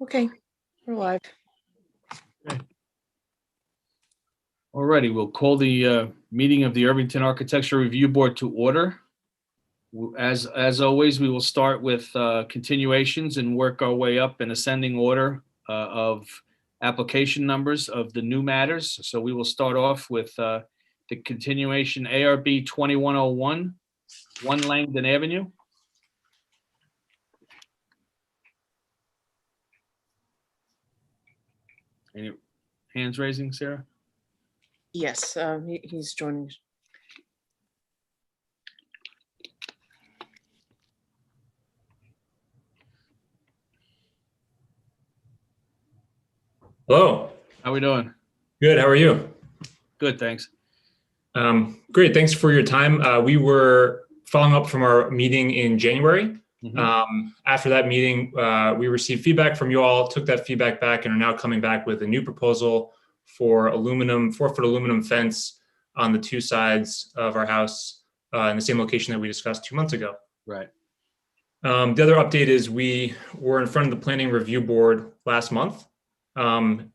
Okay, we're live. Alrighty, we'll call the meeting of the Irvington Architecture Review Board to order. As always, we will start with continuations and work our way up in ascending order of application numbers of the new matters. So we will start off with the continuation ARB 2101, 1 Langdon Avenue. Any hands raising, Sarah? Yes, he's joining. Hello. How we doing? Good. How are you? Good, thanks. Great. Thanks for your time. We were following up from our meeting in January. After that meeting, we received feedback from you all, took that feedback back, and are now coming back with a new proposal for aluminum, 4-foot aluminum fence on the 2 sides of our house in the same location that we discussed 2 months ago. Right. The other update is we were in front of the Planning Review Board last month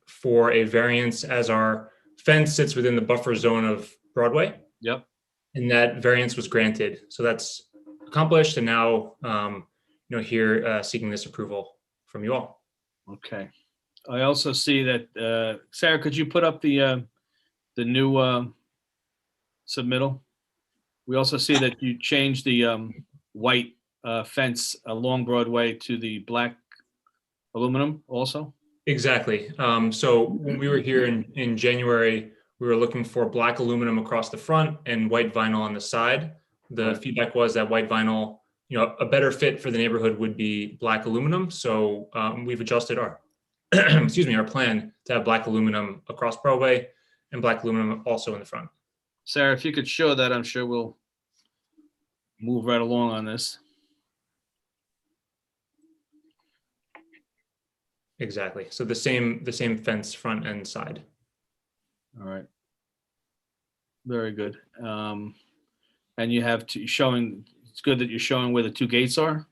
for a variance as our fence sits within the buffer zone of Broadway. Yep. And that variance was granted. So that's accomplished. And now, here seeking this approval from you all. Okay. I also see that, Sarah, could you put up the new submittal? We also see that you changed the white fence along Broadway to the black aluminum also? Exactly. So when we were here in January, we were looking for black aluminum across the front and white vinyl on the side. The feedback was that white vinyl, a better fit for the neighborhood would be black aluminum. So we've adjusted our, our plan to have black aluminum across Broadway and black aluminum also in the front. Sarah, if you could show that, I'm sure we'll move right along on this. Exactly. So the same fence front and side. All right. Very good. And you have showing, it's good that you're showing where the 2 gates are?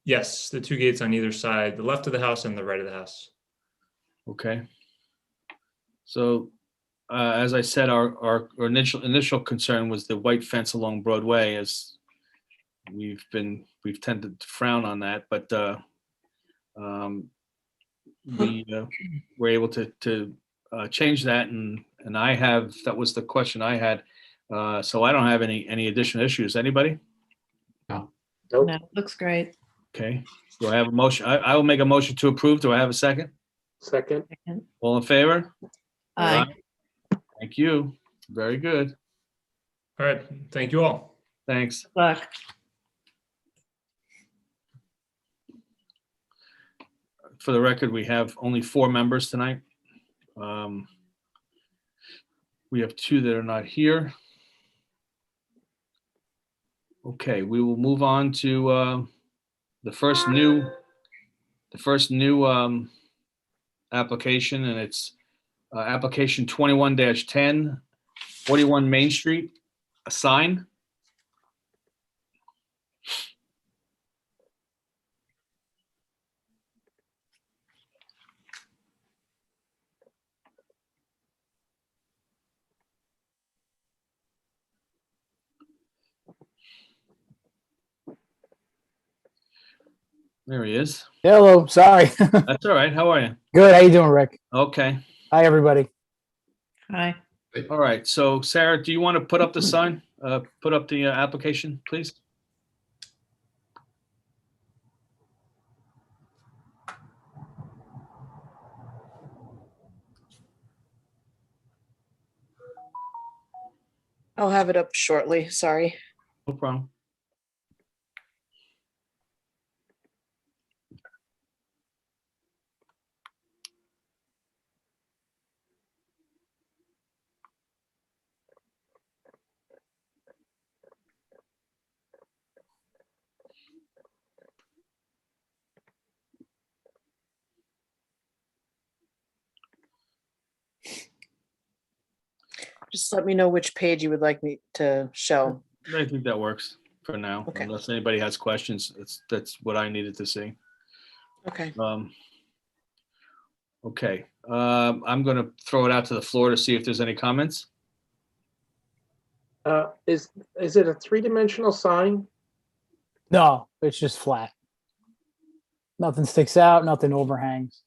Yes, the 2 gates on either side, the left of the house and the right of the house. Okay. So as I said, our initial concern was the white fence along Broadway, as we've tended to frown on that, but we were able to change that, and that was the question I had. So I don't have any additional issues. Anybody? No. No, looks great. Okay. Do I have a motion? I will make a motion to approve. Do I have a second? Second. All in favor? Aye. Thank you. Very good. All right. Thank you all. Thanks. Good luck. For the record, we have only 4 members tonight. We have 2 that are not here. Okay, we will move on to the first new application, and it's application 21-10, 41 Main Street, a sign. There he is. Hello, sorry. That's all right. How are you? Good. How you doing, Rick? Okay. Hi, everybody. Hi. All right. So, Sarah, do you want to put up the sign? Put up the application, please. I'll have it up shortly. Sorry. No problem. Just let me know which page you would like me to show. I think that works for now. Okay. Unless anybody has questions, that's what I needed to see. Okay. Okay, I'm going to throw it out to the floor to see if there's any comments. Is it a three-dimensional sign? No, it's just flat. Nothing sticks out, nothing overhangs.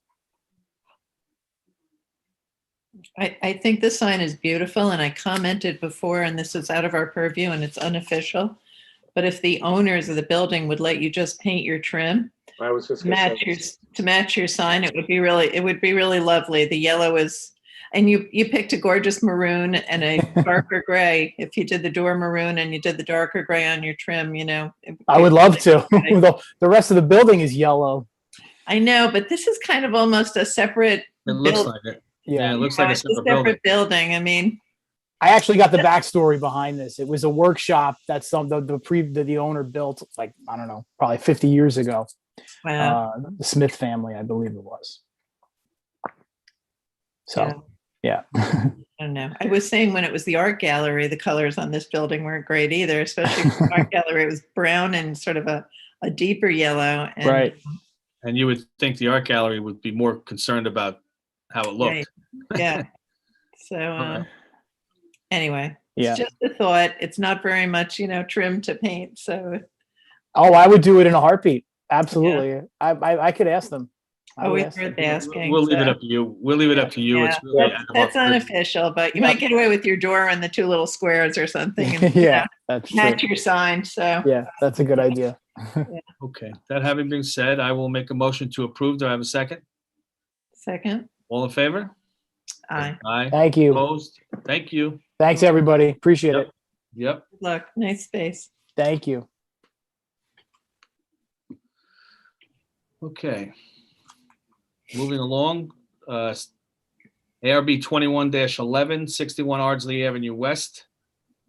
I think the sign is beautiful, and I commented before, and this is out of our purview and it's unofficial. But if the owners of the building would let you just paint your trim I was just to gonna match your, say. to match your sign, it would be really lovely. The yellow is, and you picked a gorgeous maroon and a darker gray. If you did the door maroon and you did the darker gray on your trim, you know. I would love to. The rest of the building is yellow. I know, but this is kind of almost a separate. It looks build- like it. Yeah, Yeah. it looks like a it's separate building. building. I mean, I actually got the backstory behind this. It was a workshop that the owner built, like, I don't know, probably 50 years ago. wow. The Smith family, I believe it was. So, yeah. I don't know. I was saying when it was the art gallery, the colors on this building weren't great either, especially for the art gallery. It was brown and sort of a deeper yellow. And, Right. And you would think the art gallery would be more concerned about how it looked. Right. Yeah. So anyway, Yeah. it's just a thought. It's not very much, trim to paint. So Oh, I would do it in a heartbeat. Absolutely. I could ask them. I would always ask them. worth asking. We'll leave it so, up to you. We'll leave it up to you. Yeah. It's really out of our That's purview. unofficial, but you might get away with your door and the two little squares or something. And, Yeah, that's true. match your sign. So Yeah, that's a good idea. Okay, that having been said, I will make a motion to approve. Do I have a second? second, All in favor? aye. Aye. Thank you. Opposed? Thank you. Thanks, everybody. Appreciate Yep. it. Yep. Good luck. Nice space. Thank you. Okay. Moving along, ARB 21-11, 61 Ardsley Avenue West,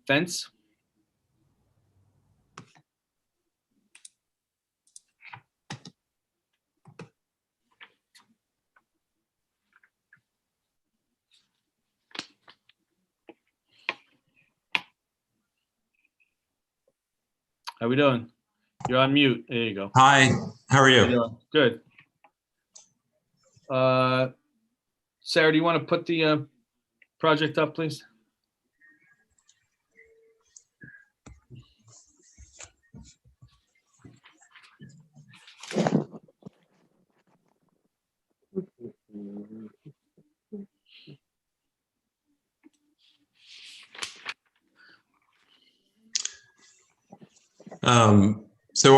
fence. How we doing? You're on mute. There you go. Hi, how are How you you? doing? Good. Sarah, do you want to put the project up, please? So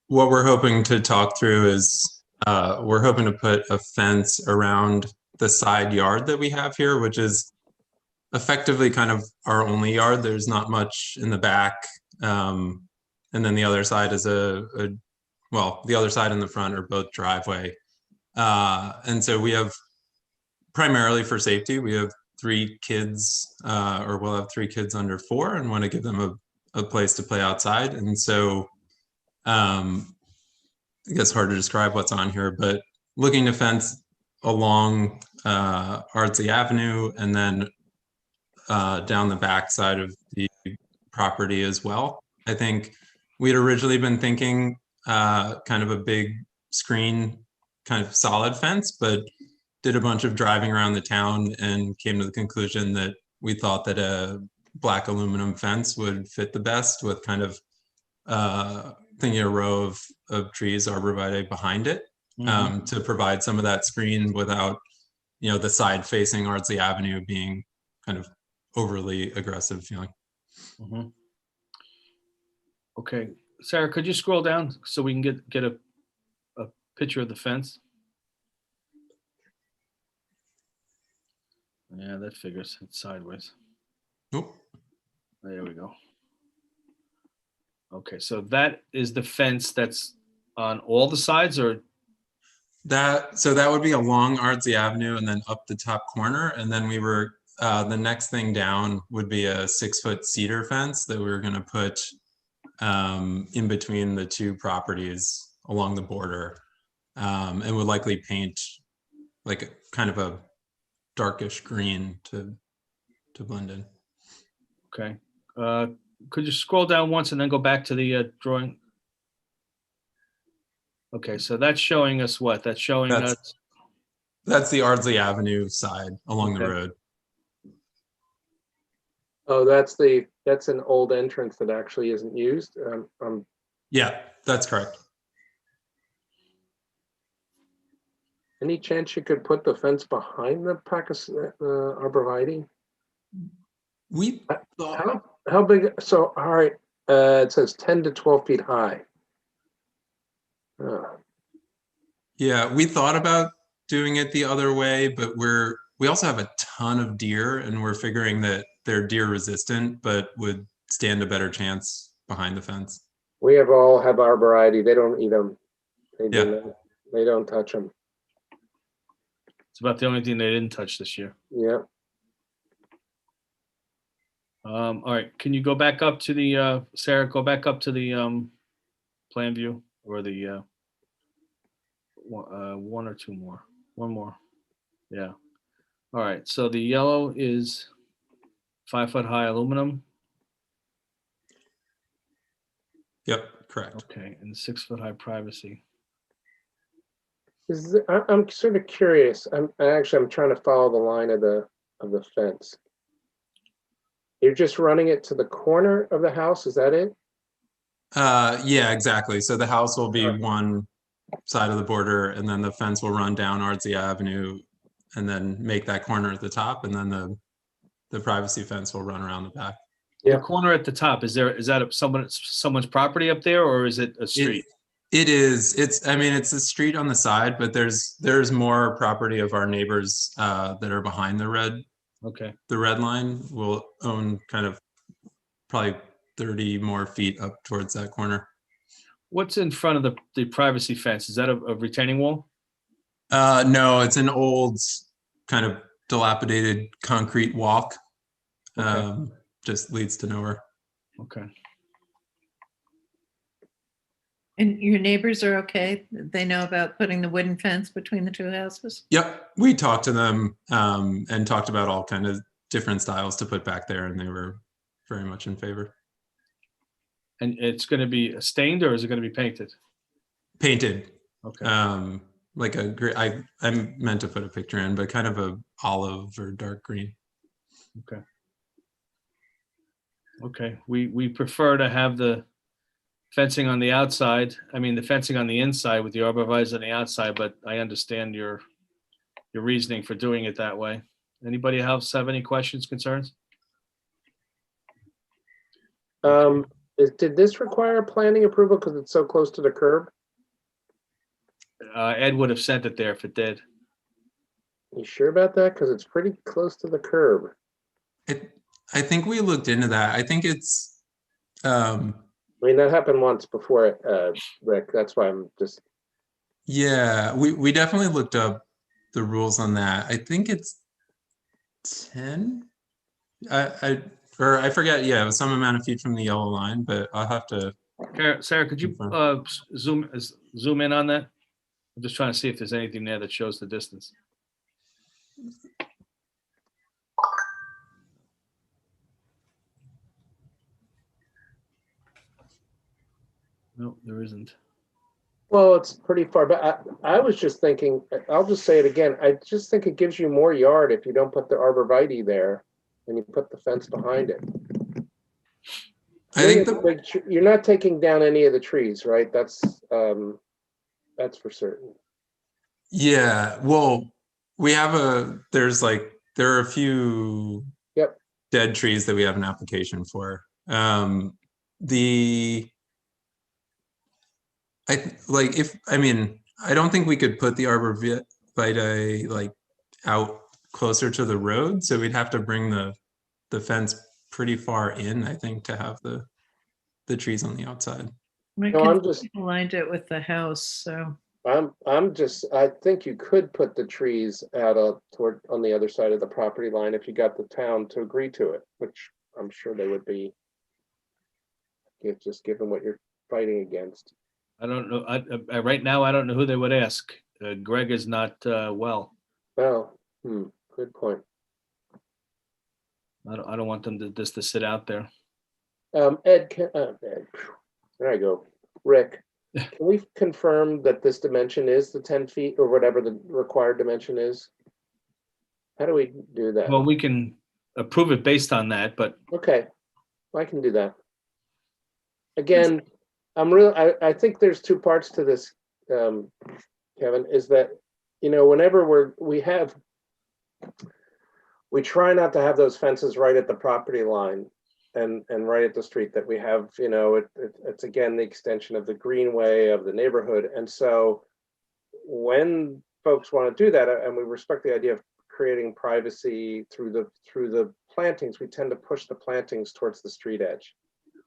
what we're hoping to talk through is we're hoping to put a fence around the side yard that we have here, which is effectively kind of our only yard. There's not much in the back. And then the other side is the other side and the front are both driveway. And so we have, primarily for safety, we have 3 kids, or we'll have 3 kids under 4 and want to give them a place to play outside. And so I guess hard to describe what's on here, but looking to fence along Ardsley Avenue and then down the back side of the property as well. I think we had originally been thinking kind of a big screen, kind of solid fence, but did a bunch of driving around the town and came to the conclusion that we thought that a black aluminum fence would fit the best with kind of thinking a row of trees, arborvitae behind it, to provide some of that screen without, the side facing Ardsley Avenue being kind of overly aggressive feeling. Mhm. Okay, Sarah, could you scroll down so we can get a picture of the fence? Yeah, that figures. It's sideways. Nope. There we go. Okay, so that is the fence that's on all the sides, or? So that would be along Ardsley Avenue and then up the top corner. And then we were, the next thing down would be a 6-foot cedar fence that we were going to put in between the 2 properties along the border, and would likely paint like kind of a darkish green to blend in. Okay. Could you scroll down once and then go back to the drawing? Okay, so that's showing us what? That's showing That's- us That's the Ardsley Avenue side along the Okay. road. Oh, that's an old entrance that actually isn't used. Yeah, that's correct. Any chance you could put the fence behind the arborvitae? We thought, How big? So, all right, it says 10 to 12 feet high. yeah, we thought about doing it the other way, but we also have a ton of deer, and we're figuring that they're deer resistant, but would stand a better chance behind the fence. We all have arborvitae. They don't eat them. They do Yeah. not. They don't touch them. It's about the only thing they didn't touch this year. Yeah. All right, can you go back up to the, Sarah, go back up to the plan view or the one or two more? One more. Yeah. All right, so the yellow is 5-foot high aluminum. Yep, correct. Okay, and 6-foot high privacy. I'm sort of curious. I'm trying to follow the line of the fence. You're just running it to the corner of the house. Is that it? Yeah, exactly. So the house will be Alright. one side of the border, and then the fence will run down Ardsley Avenue and then make that corner at the top, and then the privacy fence will run around the back. Yeah. The corner at the top, is that someone's property up there, or is it a street? It is. I mean, it's a street on the side, but there's more property of our neighbors that are behind the red Okay, line. Will own kind of probably 30 more feet up towards that corner. what's in front of the privacy fence? Is that a retaining wall? No, it's an old kind of dilapidated concrete walk. Okay. Just leads to nowhere. Okay. And your neighbors are okay? They know about putting the wooden fence between the two houses? Yep, we talked to them and talked about all kind of different styles to put back there, and they were very much in favor. And it's going to be stained, or is it going to be painted? Painted. Okay. Like a gray. I meant to put a picture in, but kind of a olive or dark green. Okay. Okay. We prefer to have the fencing on the outside. I mean, the fencing on the inside with the arborvitae on the outside, but I understand your reasoning for doing it that way. Anybody else have any questions, concerns? Did this require planning approval because it's so close to the curb? Ed would have sent it there if it did. You sure about that? Because it's pretty close to the curb. I think we looked into that. I think it's. I mean, that happened once before, Rick. That's why I'm just. Yeah, we definitely looked up the rules on that. I think it's 10. I forget. Yeah, it was some amount of feet from the yellow line, but I'll have to. Sarah, could you zoom in on that? I'm just trying to see if there's anything there that shows the distance. No, there isn't. Well, it's pretty far, but I was just thinking, I'll just say it again. I just think it gives you more yard if you don't put the arborvitae there and you put the fence behind it. I think You're not taking down any of the trees, right? That's for certain. Yeah, well, there are a few Yep. dead trees that we have an application for. I don't think we could put the arborvitae like out closer to the road, so we'd have to bring the fence pretty far in, I think, to have the trees on the outside. I'm just aligned it with the house, so. I think you could put the trees out on the other side of the property line if you got the town to agree to it, which I'm sure they would be. Just given what you're fighting against. I don't know. Right now, I don't know who they would ask. Greg is not well. Well, good point. I don't want them to sit out there. Ed, there I go. Rick, Can we confirm that this dimension is the 10 feet or whatever the required dimension is? How do we do that? Well, we can approve it based on that, but Okay, I can do that. Again, I think there's two parts to this, Kevin, is that, whenever we try not to have those fences right at the property line and right at the street that we have, it's again, the extension of the greenway of the neighborhood. And so when folks want to do that, and we respect the idea of creating privacy through the plantings, we tend to push the plantings towards the street edge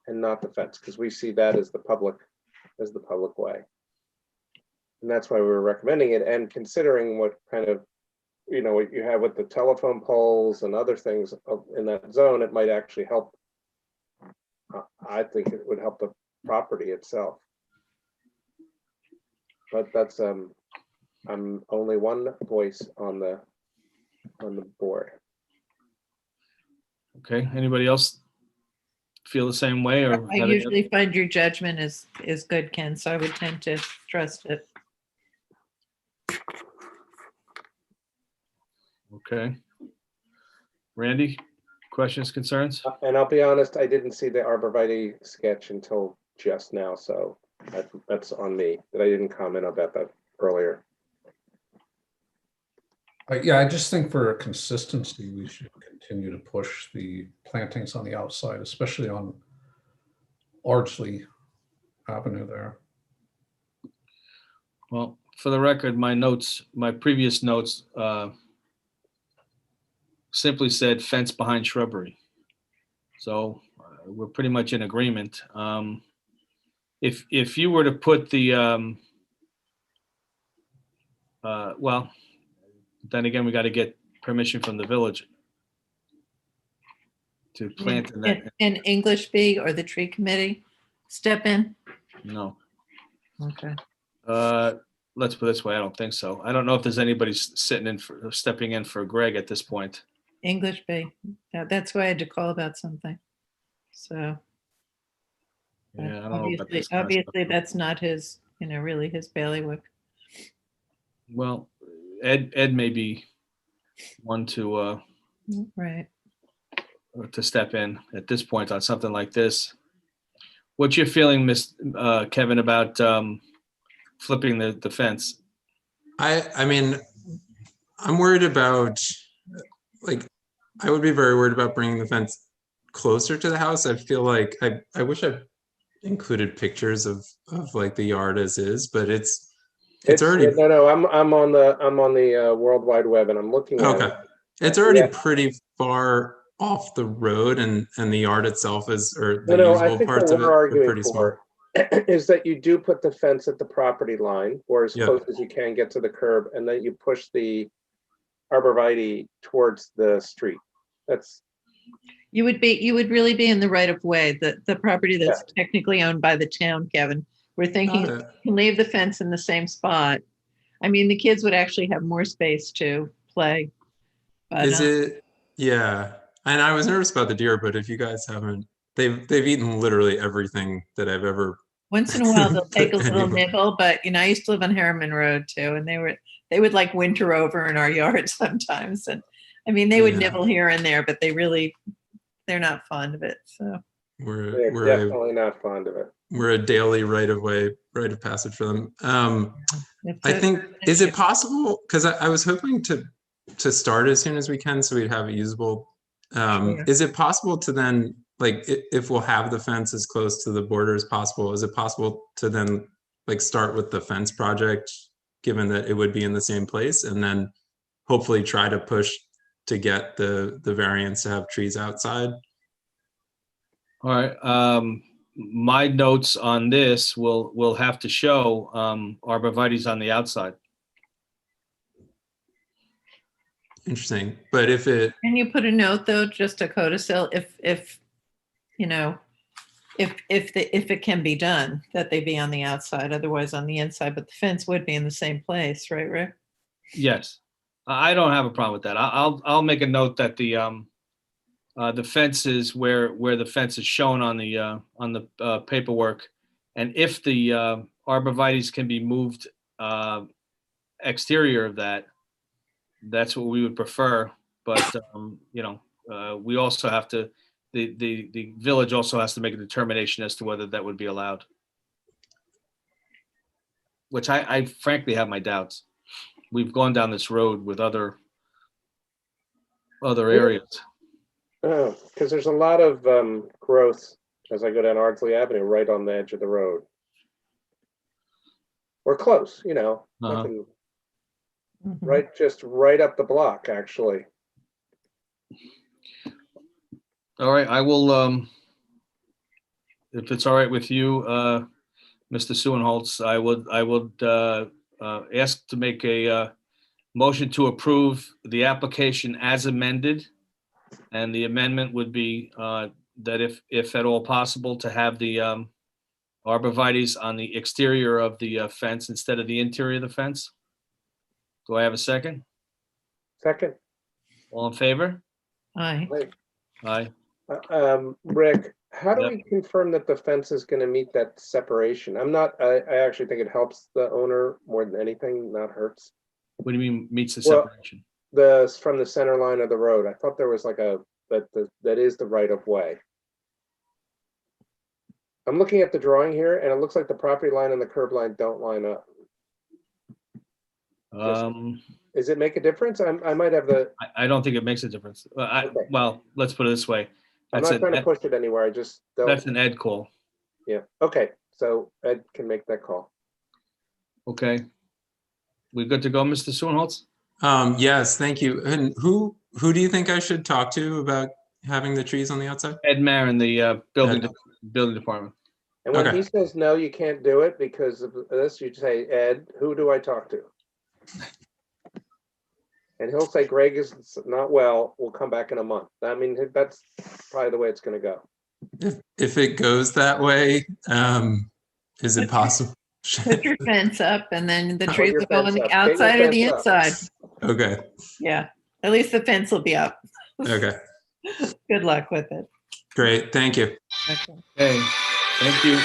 and not the fence, because we see that as the public way. And that's why we were recommending it, and considering what kind of, what you have with the telephone poles and other things in that zone, it might actually help. I think it would help the property itself. But that's, I'm only one voice on the board. okay. Anybody else feel the same way? Or I usually find your judgment is good, Ken, so I would tend to trust it. Okay. Randy, questions, concerns? And I'll be honest, I didn't see the arborvitae sketch until just now, so that's on me, that I didn't comment about that earlier. Yeah, I just think for consistency, we should continue to push the plantings on the outside, especially on Ardsley Avenue there. Well, for the record, my previous notes simply said fence behind shrubbery. So we're pretty much in agreement. If you were to put the, well, then again, we got to get permission from the village to plant in that. An English bee or the tree committee step in? No. Okay. Let's put it this way. I don't think so. I don't know if there's anybody stepping in for Greg at this point. English bee. That's why I had to call about something. So. Yeah, I don't know about this kind of Obviously, stuff. that's not his, really his bailiwick. Well, Ed may be one to Right. step in at this point on something like this. What's your feeling, Kevin, about flipping the fence? I mean, I'm worried about, like, I would be very worried about bringing the fence closer to the house. I feel like I wish I included pictures of like the yard as is, but it's already no. I'm on the World Wide Web, and I'm looking at okay. it. It's already Yeah. pretty far off the road, and the yard itself is, or the No, I usable think parts what of it we're are arguing pretty small. for is that you do put the fence at the property line, or as Yeah. close as you can get to the curb, and then you push the arborvitae towards the street. That's You would really be in the right of way, the property that's technically owned by the town, Kevin. We're thinking Got you it. can leave the fence in the same spot. I mean, the kids would actually have more space to play. But, Is it? Yeah. And I was nervous about the deer, but if you guys haven't, they've eaten literally everything that I've ever. once in a while they'll take a little Anyway. nibble, but I used to live on Harriman Road too, and they would like winter over in our yard sometimes. And I mean, they would Yeah. nibble here and there, but they're not fond of it. So they're We're definitely not fond of it. we're a daily rite of passage for them. it's I a- think, is it possible? Because I was hoping to start as soon as we can, so we'd have it usable. Sure. Is it possible to then, like, if we'll have the fence as close to the border as possible, is it possible to then like start with the fence project, given that it would be in the same place, and then hopefully try to push to get the variance to have trees outside? All right. My notes on this will have to show arborvitae's on the outside. Interesting. But if it, Can you put a note though, just a codicil, if it can be done, that they be on the outside, otherwise on the inside, but the fence would be in the same place, right, Rick? Yes, I don't have a problem with that. I'll make a note that the fence is where the fence is shown on the paperwork, and if the arborvitae's can be moved exterior of that, that's what we would prefer. But, we also have to, the village also has to make a determination as to whether that would be allowed. Which I frankly have my doubts. We've gone down this road with other areas. Because there's a lot of growth as I go down Ardsley Avenue, right on the edge of the road. We're close, nothing, Mhm. right up the block, actually. All right, I will, if it's all right with you, Mr. Suenholz, I would ask to make a motion to approve the application as amended. And the amendment would be that if at all possible, to have the arborvitae's on the exterior of the fence instead of the interior of the fence. Do I have a second? Second, All in favor? Aye. wait, Aye. Rick, how do Yep. we confirm that the fence is going to meet that separation? I actually think it helps the owner more than anything, not hurts. What do you mean meets the Well, separation? From the center line of the road. I thought there was like that is the right of way. I'm looking at the drawing here and it looks like the property line and the curb line don't line up. Does it make a difference? I might have I don't think it makes a difference. Okay. Well, let's put it this way. I'm That's not trying to push it anywhere. I just don't. That's an Ed call. Yeah, okay, so Ed can make that call. Okay. We good to go, Mr. Suenholz? Yes, thank you. And who do you think I should talk to about having the trees on the outside? Ed Marin, the building Ed. department. And when Okay. he says, no, you can't do it because of this, you say, Ed, who do I talk to? And he'll say, Greg is not well, we'll come back in a month. I mean, that's probably the way it's gonna go. If it goes that way, is it possible? Put your fence up and then the Put trees your will go on fence the up. Get your outside or the fence up. inside. Okay, Yeah, at least the fence will be up. okay, Good luck with it. great, thank you. Okay. Okay, thank you.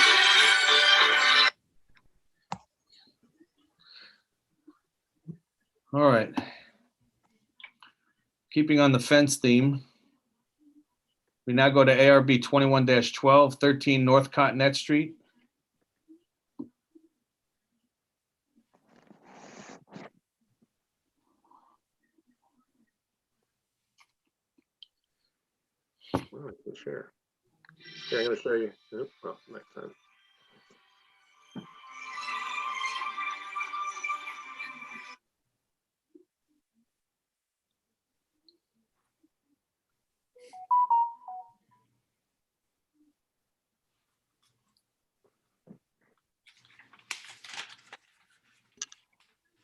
All right. Keeping on the fence theme, we now go to ARB 21-12, 13 North Cottonette Street. Oh, I can share. Here, I'm gonna show you. Oop, oh, next time.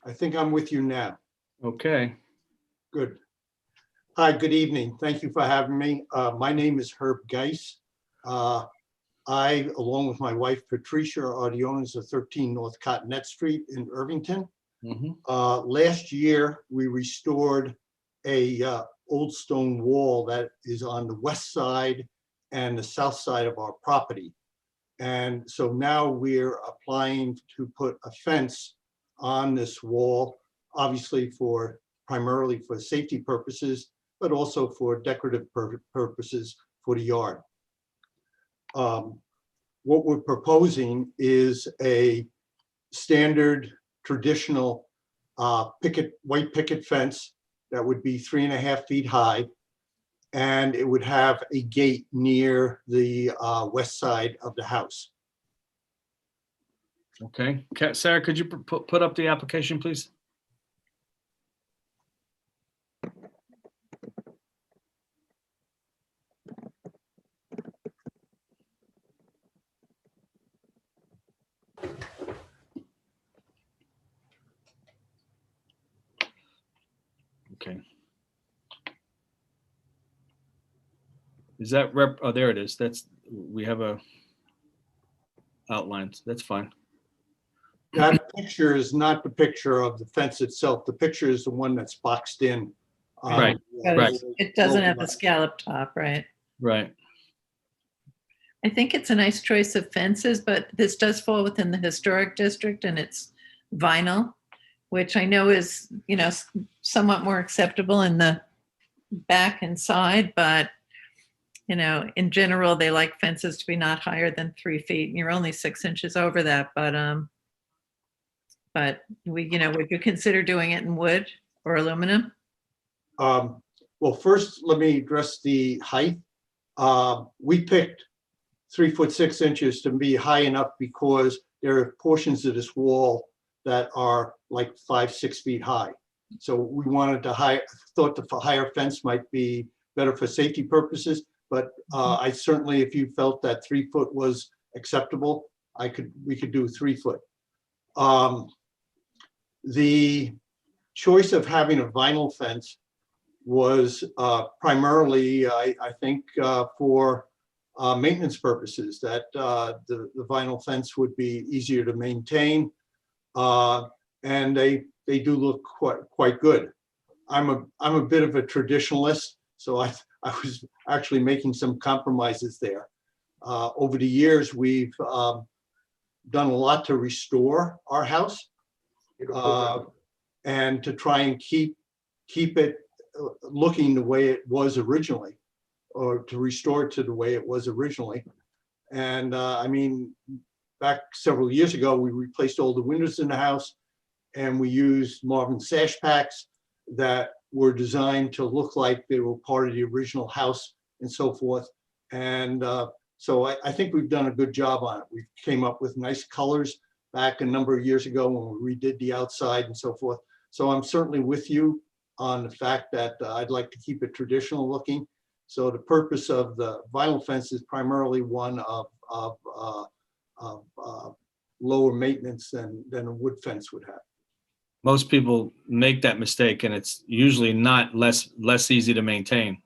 I think I'm with you now. Okay, Good. Hi, good evening. Thank you for having me. My name is Herb Geis. I, along with my wife Patricia, are the owners of 13 North Cottonette Street in Irvington. mhm, Last year, we restored a old stone wall that is on the west side and the south side of our property. And so now we're applying to put a fence on this wall, obviously primarily for safety purposes, but also for decorative purposes for the yard. What we're proposing is a standard traditional white picket fence that would be 3.5 feet high. And it would have a gate near the west side of the house. okay. Sarah, could you put up the application, please? Okay. Is that oh, there it is. We have a outline. That's fine. That picture is not the picture of the fence itself. The picture is the one that's boxed in. Right, Because right. it doesn't have the scallop top, right? Right. I think it's a nice choice of fences, but this does fall within the historic district and it's vinyl, which I know is, somewhat more acceptable in the back and side, but in general, they like fences to be not higher than 3 feet, and you're only 6 inches over that. But would you consider doing it in wood or aluminum? Well, first, let me address the height. We picked 3 foot 6 inches to be high enough because there are portions of this wall that are like 5, 6 feet high. So we wanted to thought the higher fence might be better for safety purposes. But I certainly, if you felt that 3 foot was acceptable, we could do 3 foot. The choice of having a vinyl fence was primarily, I think, for maintenance purposes, that the vinyl fence would be easier to maintain, and they do look quite good. I'm a bit of a traditionalist, so I was actually making some compromises there. Over the years, we've done a lot to restore our house and to try and keep it looking the way it was originally, or to restore it to the way it was originally. And I mean, back several years ago, we replaced all the windows in the house, and we used Marvin sash packs that were designed to look like they were part of the original house and so forth. And so I think we've done a good job on it. We came up with nice colors back a number of years ago when we redid the outside and so forth. So I'm certainly with you on the fact that I'd like to keep it traditional looking. So the purpose of the vinyl fence is primarily one of lower maintenance than a wood fence would have. Most people make that mistake, and it's usually not less easy to maintain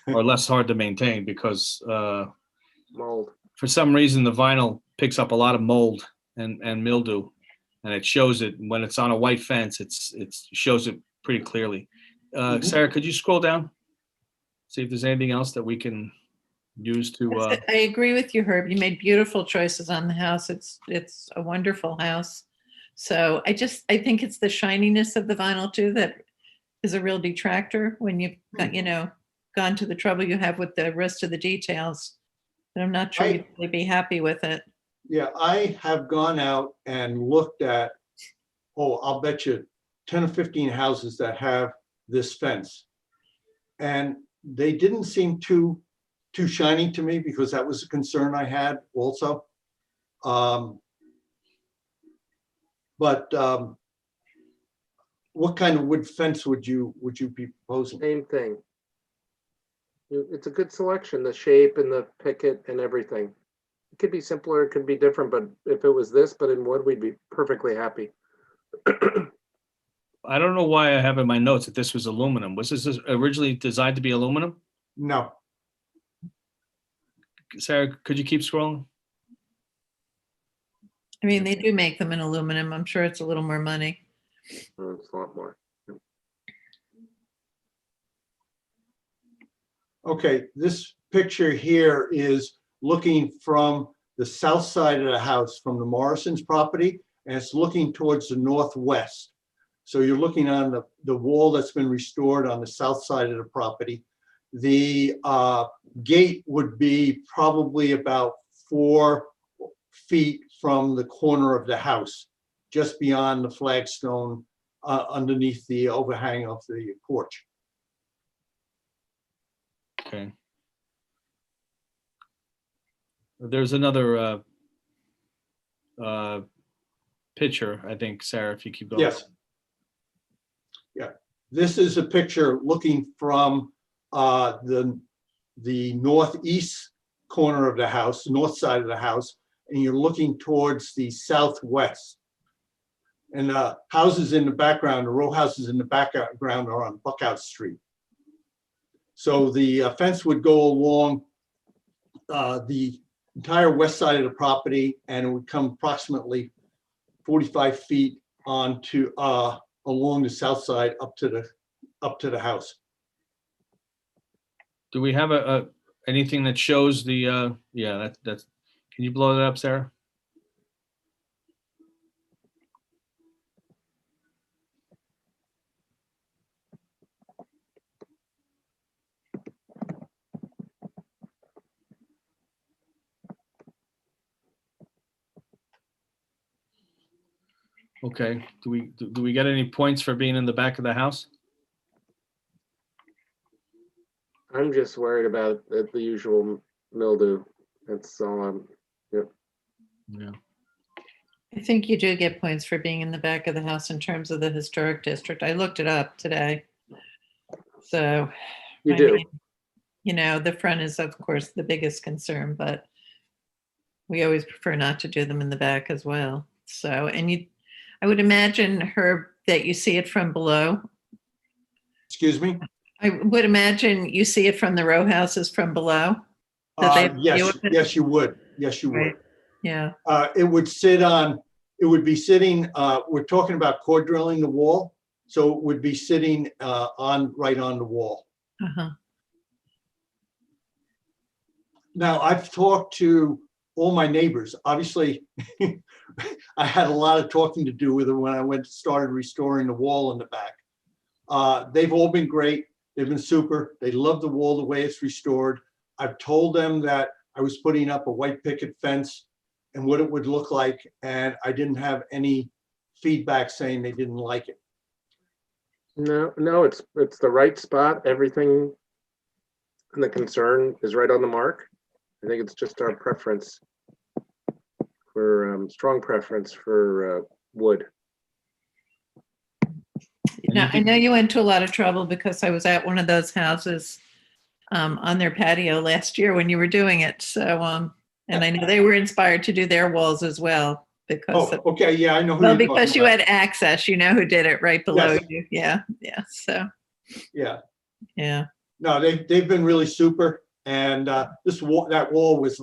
or less hard to maintain because Mold. for some reason the vinyl picks up a lot of mold and mildew, and it shows it when it's on a white fence. It shows it pretty clearly. Sarah, could you scroll down, see if there's anything else that we can use to? I agree with you, Herb. You made beautiful choices on the house. It's a wonderful house. So I think it's the shininess of the vinyl too that is a real detractor when you've gone to the trouble you have with the rest of the details. But I'm not sure you'd really be happy with it. Yeah, I have gone out and looked at, I'll bet you 10 or 15 houses that have this fence. And they didn't seem too shiny to me, because that was a concern I had also. But what kind of wood fence would you be proposing? Same thing. It's a good selection, the shape and the picket and everything. It could be simpler, it could be different, but if it was this, but in wood, we'd be perfectly happy. I don't know why I have in my notes that this was aluminum. Was this originally designed to be aluminum? No. Sarah, could you keep scrolling? I mean, they do make them in aluminum. I'm sure it's a little more money. It's a lot more. Okay, this picture here is looking from the south side of the house, from the Morrison's property, and it's looking towards the northwest. So you're looking on the wall that's been restored on the south side of the property. The gate would be probably about 4 feet from the corner of the house, just beyond the flagstone underneath the overhang of the porch. Okay. There's another picture, I think, Sarah, if you keep going. Yes. Yeah, this is a picture looking from the northeast corner of the house, north side of the house, and you're looking towards the southwest. And houses in the background, the row houses in the background are on Buckout Street. So the fence would go along the entire west side of the property, and it would come approximately 45 feet onto along the south side up to the house. Do we have anything that shows the, yeah, that's, can you blow that up, Sarah? Okay, do we get any points for being in the back of the house? I'm just worried about the usual mildew. That's all I'm, yep. Yeah. I think you do get points for being in the back of the house in terms of the historic district. I looked it up today. So, You I do. mean, you know, the front is of course the biggest concern, but we always prefer not to do them in the back as well. So, I would imagine, Herb, that you see it from below. Excuse me? I would imagine you see it from the row houses from below. That they have view Yes, of it? yes, you would. Yes, you would. Right. Yeah. It would sit on, it would be sitting, we're talking about core drilling the wall. So it would be sitting right on the wall. Uh-huh. Now, I've talked to all my neighbors. Obviously, I had a lot of talking to do with it when I started restoring the wall in the back. They've all been great. They've been super. They love the wall the way it's restored. I've told them that I was putting up a white picket fence and what it would look like, and I didn't have any feedback saying they didn't like it. No, it's the right spot. Everything and the concern is right on the mark. I think it's just our preference for strong preference for wood. Now, I know you went to a lot of trouble because I was at one of those houses on their patio last year when you were doing it. So, and I know they were inspired to do their walls as well because, Oh, okay, yeah, I know who well, you're because talking you about. had access, you know who did it right below Yes. you. Yeah, yeah. So, Yeah. yeah. No, they've been really super. And that wall was,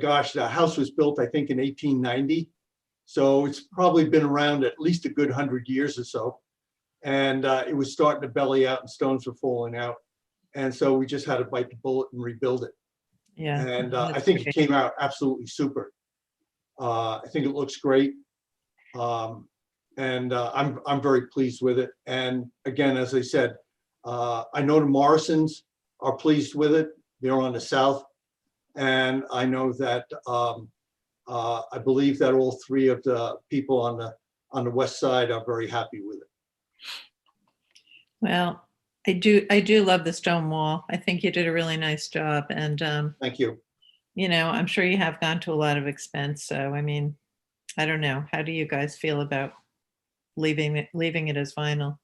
gosh, the house was built, I think, in 1890. So it's probably been around at least a good 100 years or so. And it was starting to belly out and stones were falling out. And so we just had to bite the bullet and rebuild it. Yeah. And I that's think it great. came out absolutely super. I think it looks great. And I'm very pleased with it. And again, as I said, I know the Morrisons are pleased with it. They're on the south. And I know that I believe that all three of the people on the west side are very happy with it. Well, I do love the stone wall. I think you did a really nice job. And, Thank you. you know, I'm sure you have gone to a lot of expense. So, I mean, I don't know. How do you guys feel about leaving it as vinyl?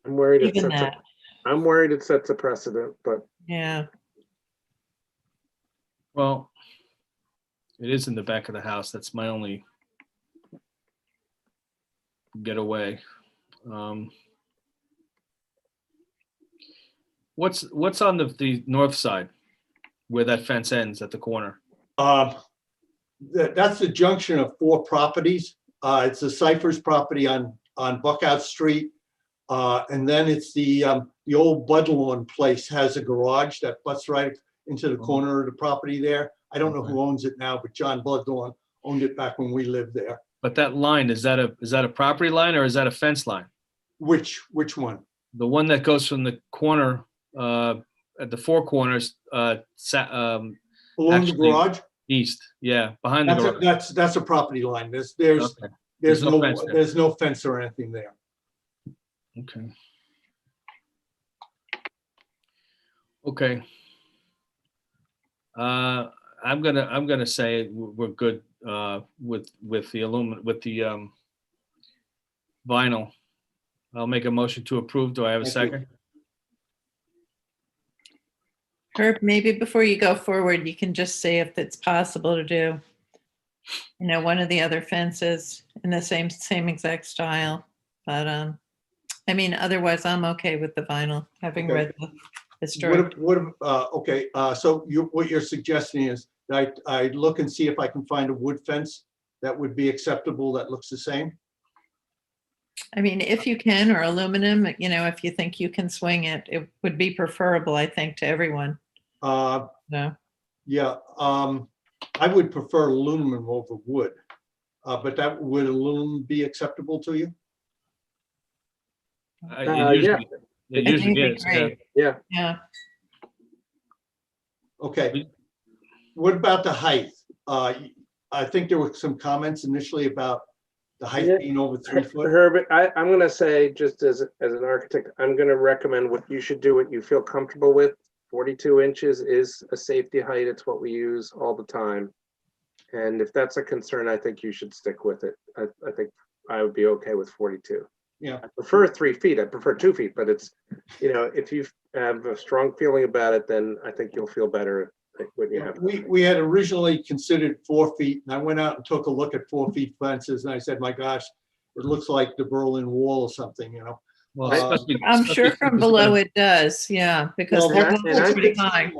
I'm worried it Even sets that. I'm worried it sets a precedent, but Yeah. Well, it is in the back of the house. That's my only getaway. What's on the north side where that fence ends at the corner? That's the junction of four properties. It's the Cyphers property on Buckout Street. And then it's the old Budlawn place has a garage that butts right into the corner of the property there. I don't know who owns it now, but John Budlawn owned it back when we lived there. But that line, is that a property line or is that a fence line? Which one? The one that goes from the corner at the four corners Along the actually- garage? east. Yeah, behind the garage. That's a property line. There's Okay. There's no fence there. there's no fence or anything there. Okay. Okay. I'm gonna say we're good with the vinyl. I'll make a motion to approve. Do I have a Thank you. second? Herb, maybe before you go forward, you can just say if it's possible to do, you know, one of the other fences in the same exact style. But I mean, otherwise, I'm okay with the vinyl, having Okay. read the historic. Okay, so what you're suggesting is that I look and see if I can find a wood fence that would be acceptable, that looks the same? I mean, if you can, or aluminum, you know, if you think you can swing it, it would be preferable, I think, to everyone. Uh, No. yeah, I would prefer aluminum over wood. But would aluminum be acceptable to you? It Yeah. usually, it I think usually it'd be is. great. Yeah. Yeah. Okay. What about the height? I think there were some comments initially about the height Yeah. being over 3 foot. Herbert, I'm going to say, just as an architect, I'm going to recommend what you should do, what you feel comfortable with. 42 inches is a safety height. It's what we use all the time. And if that's a concern, I think you should stick with it. I think I would be okay with 42. Yeah. I prefer 3 feet. I prefer 2 feet, but it's, you know, if you have a strong feeling about it, then I think you'll feel better when you have. We had originally considered 4 feet, and I went out and took a look at 4 feet fences, and I said, my gosh, it looks like the Berlin Wall or something, you know? Well, I'm sure from below it does, yeah, because Well, the that's wall's pretty the high.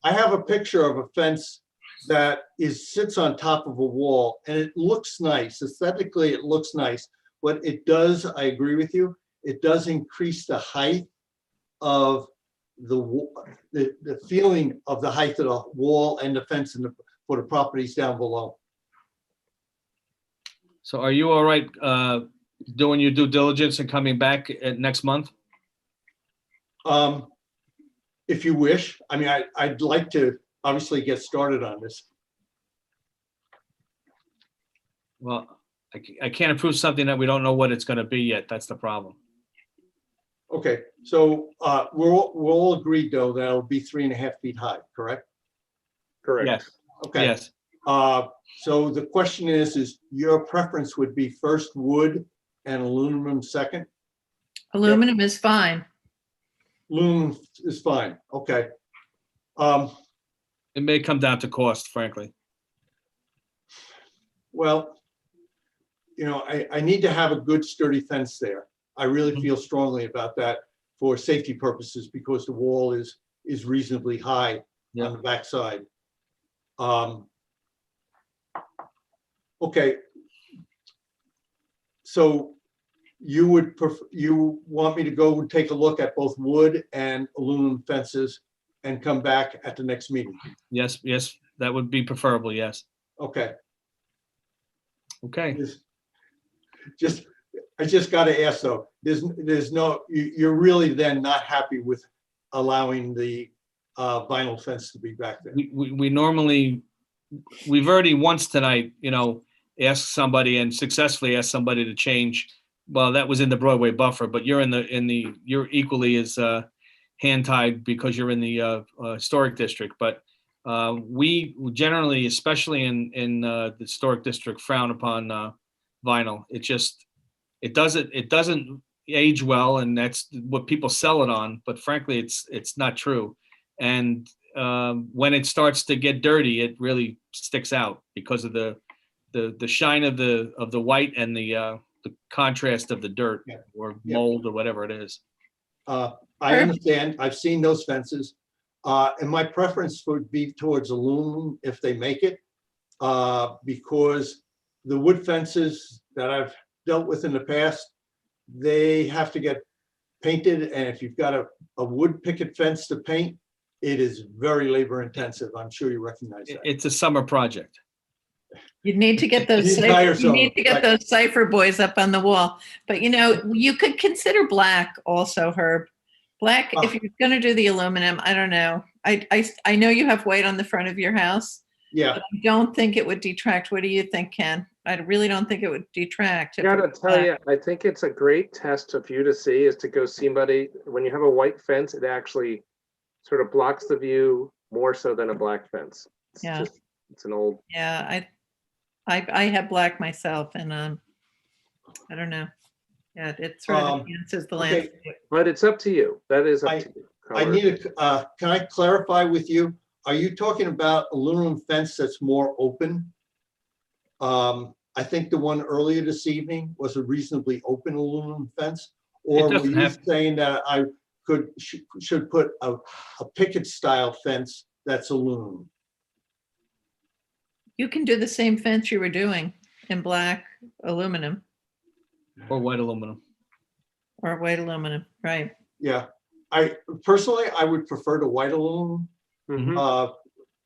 I have a picture of a fence that sits on top of a wall, and it looks nice. Aesthetically, it looks nice. But it does, I agree with you, it does increase the height of the feeling of the height of the wall and the fence for the properties down below. So are you all right doing your due diligence and coming back next month? If you wish, I mean, I'd like to obviously get started on this. Well, I can't approve something that we don't know what it's going to be yet. That's the problem. Okay, so we're all agreed though that it'll be 3.5 feet high, correct? Correct. Yes, Okay. yes. So the question is your preference would be first wood and aluminum second? Aluminum is fine. Aluminum is fine, okay. It may come down to cost, frankly. Well, you know, I need to have a good sturdy fence there. I really feel strongly about that for safety purposes because the wall is reasonably high Yeah. on the backside. Okay. So you want me to go and take a look at both wood and aluminum fences and come back at the next meeting? Yes, yes, that would be preferable, yes. Okay. Okay. I just got to ask though, there's no, you're really then not happy with allowing the vinyl fence to be back there? We normally, we've already once tonight, you know, asked somebody and successfully asked somebody to change. Well, that was in the Broadway buffer, but you're you're equally as hand-tied because you're in the historic district. But we generally, especially in the historic district, frown upon vinyl. It doesn't age well, and that's what people sell it on. But frankly, it's not true. And when it starts to get dirty, it really sticks out because of the shine of the white and the contrast of the dirt or mold or whatever it is. I understand. I've seen those fences. And my preference would be towards aluminum if they make it, because the wood fences that I've dealt with in the past, they have to get painted. And if you've got a wood picket fence to paint, it is very labor intensive. I'm sure you recognize that. It's a summer project. You need to get those, those cipher boys up on the wall. But you know, you could consider black also, Herb. Black, if you're going to do the aluminum, I don't know. I know you have white on the front of your house. Yeah. But I don't think it would detract. What do you think, Ken? I really don't think it would detract. I gotta tell you, I think it's a great test of you to see is to go see somebody. When you have a white fence, it actually sort of blocks the view more so than a black fence. It's an old. Yeah, I have black myself, and I don't know. Yeah, it sort of enhances the landscape. But it's up to you. That is up to you. I need can I clarify with you? Are you talking about aluminum fence that's more open? I think the one earlier this evening was a reasonably open aluminum fence. Or were you saying that I should put a picket style fence that's aluminum? You can do the same fence you were doing in black aluminum. Or white aluminum. Or white aluminum, right? Yeah, I personally, I would prefer the white aluminum. Mhm.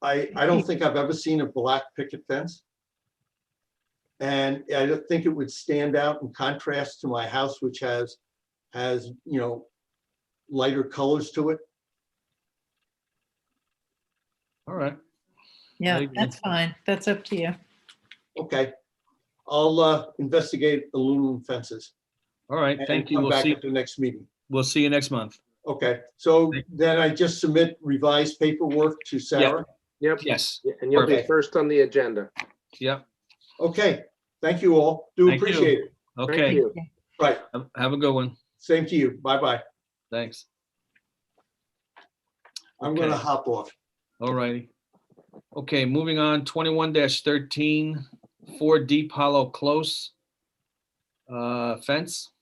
I don't think I've ever seen a black picket fence. And I don't think it would stand out in contrast to my house, which has, lighter colors to it. All right. Yeah, agree. that's fine. That's up to you. Okay, I'll investigate aluminum fences. All right. And Thank you. come We'll back see. at the next meeting. We'll see you next month. Okay, so then I just submit revised paperwork to Sarah. Yep, Yes. and you'll be Perfect. first on the agenda. Yep. Okay, thank you all. Do Thank you. appreciate it. Thank Okay. you. Right, Have a good one. same to you. Bye-bye. Thanks. I'm gonna Okay. hop off. All righty. Okay, moving on, 21-13, 4 Deep Hollow Close fence.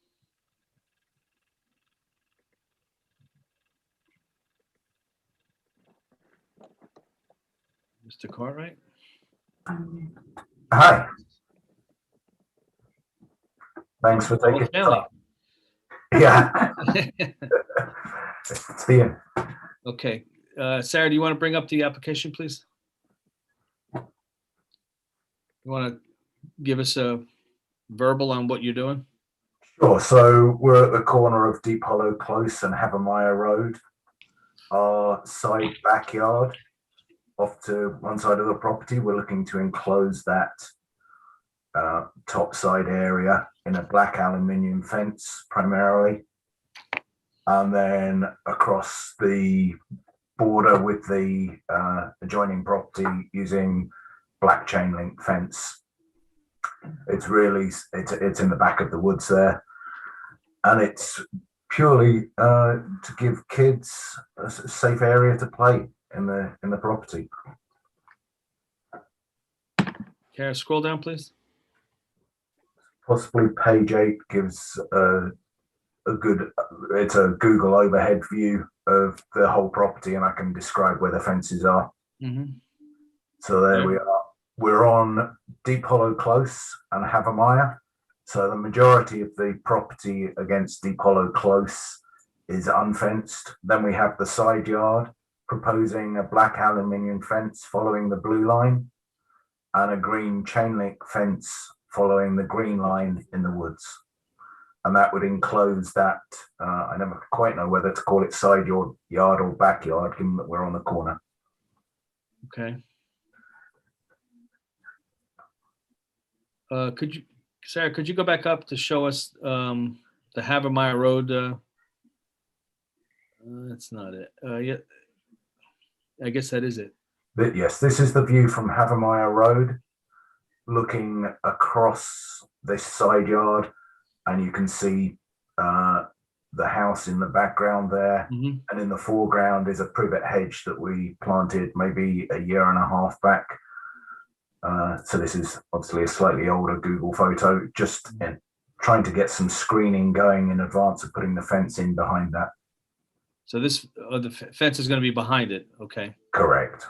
Mr. Cartwright? Hi. Thanks for taking Whole family. Yeah. See you. Okay, Sarah, do you want to bring up the application, please? You want to give us a verbal on what you're doing? Sure. So we're at the corner of Deep Hollow Close and Havermeyer Road. Our side backyard off to one side of the property. We're looking to enclose that top side area in a black aluminium fence primarily. And then across the border with the adjoining property using black chain link fence. It's really, it's in the back of the woods there. And it's purely to give kids a safe area to play in the property. Kara, scroll down, please. Possibly page 8 gives it's a Google overhead view of the whole property, and I can describe where the fences are. Mm-hmm. So there Yeah. we are. We're on Deep Hollow Close and Havermeyer. So the majority of the property against Deep Hollow Close is unfenced. Then we have the side yard proposing a black aluminium fence following the blue line and a green chain link fence following the green line in the woods. And that would enclose that. I never quite know whether to call it side yard or backyard, given that we're on the corner. Okay. Sarah, could you go back up to show us the Havermeyer Road? That's not it. Yeah, I guess that is it. But yes, this is the view from Havermeyer Road, looking across this side yard, and you can see the house in the background there. Mhm. And in the foreground is a privet hedge that we planted maybe a year and a half back. So this is obviously a slightly older Google photo, just trying to get some screening going in advance of putting the fence in behind that. So this, the fence is going to be behind it. Okay. Correct.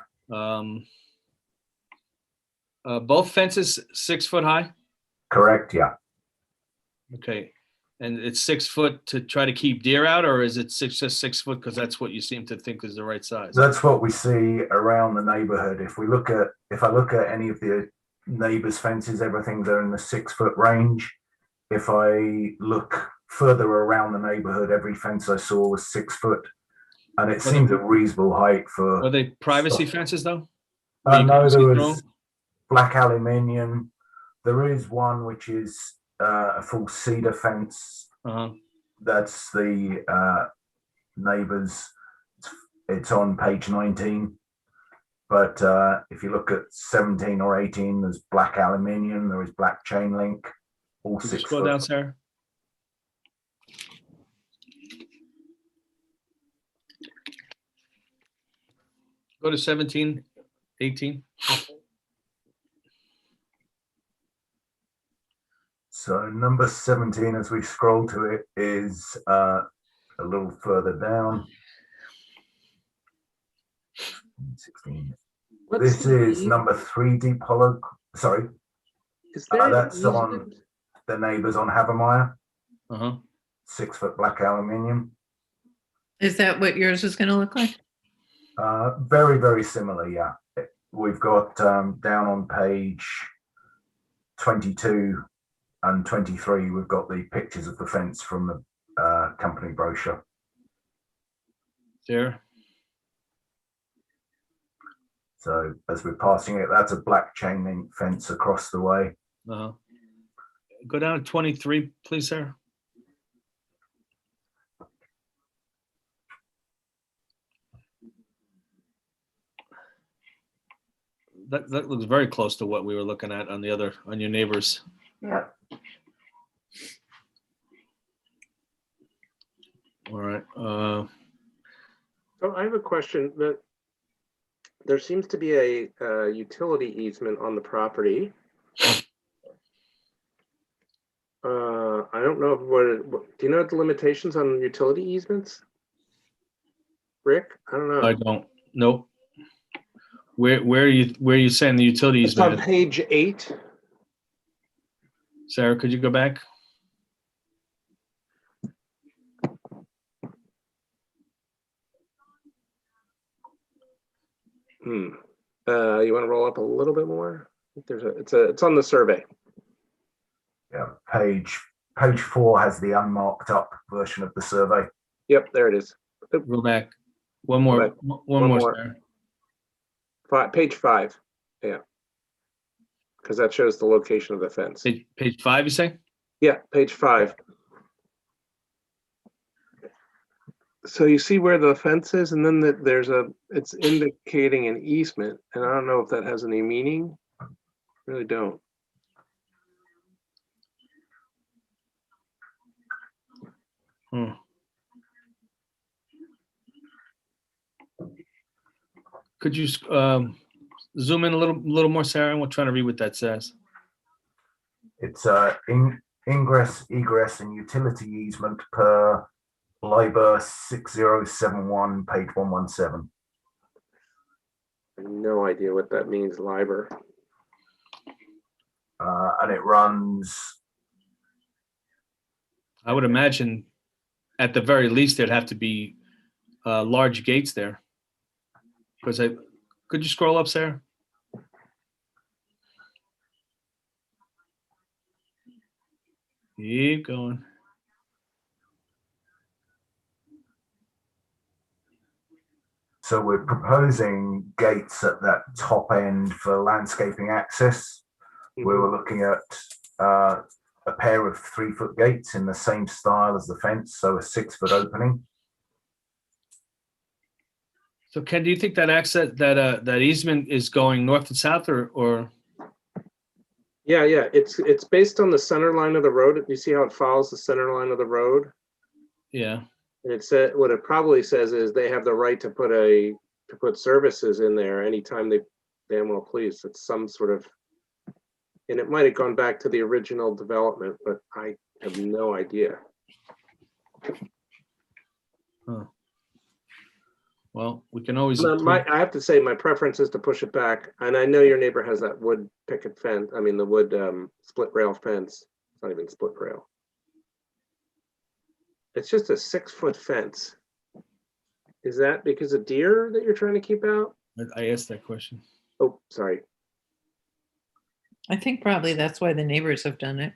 Both fences 6 foot high. Correct, yeah. Okay. And it's 6 foot to try to keep deer out, or is it just 6 foot because that's what you seem to think is the right size? That's what we see around the neighborhood. If I look at any of the neighbors' fences, everything's in the 6 foot range. If I look further around the neighborhood, every fence I saw was 6 foot, and it seems a reasonable height for. Are they privacy fences though? No, there was black aluminium. There is one which is a full cedar fence. That's the neighbors. It's on page 19. But if you look at 17 or 18, there's black aluminium. There is black chain link. All 6 Scroll foot. down, Sarah. Go to 17, 18. So number 17, as we scroll to it, is a little further down. 16. This is number 3 Deep Hollow. Sorry. Is there That's on. the neighbors on Havermeyer, Uh-huh. 6-foot black aluminium. Is that what yours is going to look like? Very, very similar, yeah. We've got down on page 22 and 23, we've got the pictures of the fence from the company brochure. There. So as we're passing it, that's a black chain link fence across the way. Uh-huh. Go down to 23, please, sir. That looks very close to what we were looking at on your neighbors. Yeah. All right. So I have a question. That there seems to be a utility easement on the property. I don't know what do you know what the limitations on utility easements? Rick, I don't know. I don't know. Where are you saying the utility It's on easement? page 8. Sarah, could you go back? You want to roll up a little bit more? It's on the survey. Yeah, page 4 has the unmarked up version of the survey. Yep, there it is. Go back. One more. Go One more. more. Page 5. Yeah, because that shows the location of the fence. Page 5, you say? Yeah, page 5. So you see where the fence is, and then it's indicating an easement, and I don't know if that has any meaning. I really don't. Could you zoom in a little more, Sarah? And we're trying to read what that says. It's ingress, egress, and utility easement per LIBOR 6071, page 117. I have no idea what that means, LIBOR. And it runs. I would imagine, at the very least, there'd have to be large gates there. Because could you scroll up, Sarah? Keep going. So we're proposing gates at that top end for landscaping access. We were looking at a pair of 3-foot gates in the same style as the fence, so a 6-foot opening. So Ken, do you think that access, that easement is going north and south or? Yeah, it's based on the center line of the road. You see how it follows the center line of the road? Yeah. And it said, what it probably says is they have the right to put services in there anytime they damn well please. It's some sort of, and it might have gone back to the original development, but I have no idea. Huh. Well, we can always. I have to say my preference is to push it back, and I know your neighbor has that wood picket fence. I mean the wood split rail fence. It's not even split rail. It's just a 6-foot fence. Is that because of deer that you're trying to keep out? I asked that question. Oh, sorry. I think probably that's why the neighbors have done it.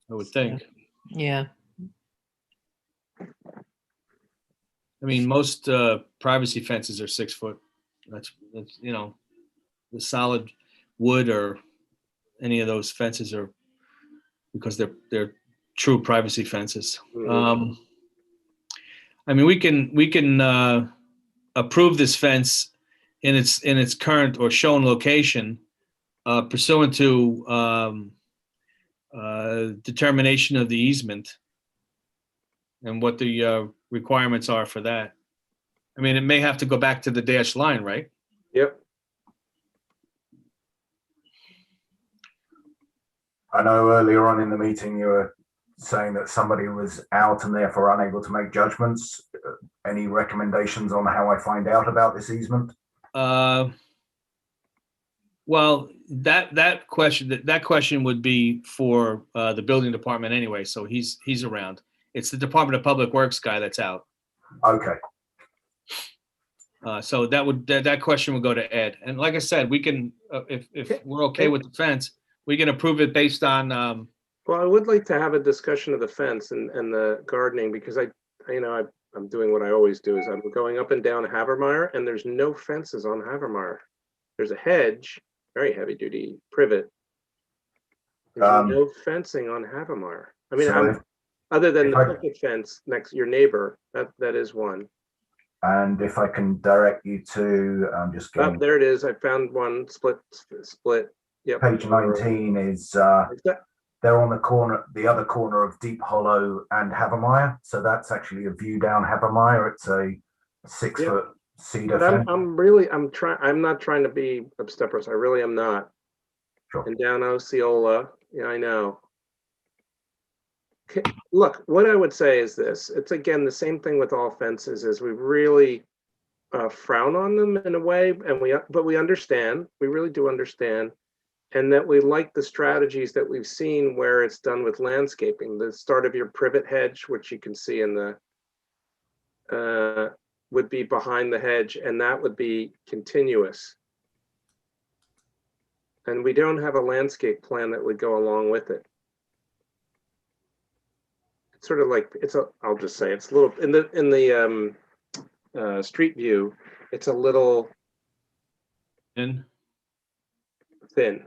I would think. Yeah. I mean, most privacy fences are 6 foot. That's the solid wood or any of those fences are because they're true privacy fences. Mm-hmm. I mean, we can approve this fence in its current or shown location pursuant to determination of the easement and what the requirements are for that. I mean, it may have to go back to the dashed line, right? Yep. I know earlier on in the meeting you were saying that somebody was out and therefore unable to make judgments. Any recommendations on how I find out about this easement? Well, that question would be for the building department anyway, so he's around. It's the Department of Public Works guy that's out. Okay. So that question would go to Ed. And like I said, we can, if we're okay with the fence, we can approve it based on, Well, I would like to have a discussion of the fence and the gardening, because I'm doing what I always do, is I'm going up and down Havermeyer, and there's no fences on Havermeyer. There's a hedge, very heavy duty privet. There's no fencing on Havermeyer. I mean, So other than if the I- picket fence next to your neighbor, that is one. And if I can direct you to, I'm just Oh, getting, there it is. I found one split. Yep. page 19 is, Is that- they're on the other corner of Deep Hollow and Havermeyer. So that's actually a view down Havermeyer. It's a 6-foot cedar But fence. I'm not trying to be obstreperous. I really am not. Sure. And down Osceola, yeah, I know. Look, what I would say is this. It's again, the same thing with all fences, is we really frown on them in a way, but we understand, we really do understand, and that we like the strategies that we've seen where it's done with landscaping. The start of your privet hedge, which you can see in the, would be behind the hedge, and that would be continuous. And we don't have a landscape plan that would go along with it. It's sort of like, I'll just say, it's a little, in the street view, it's a little in. thin.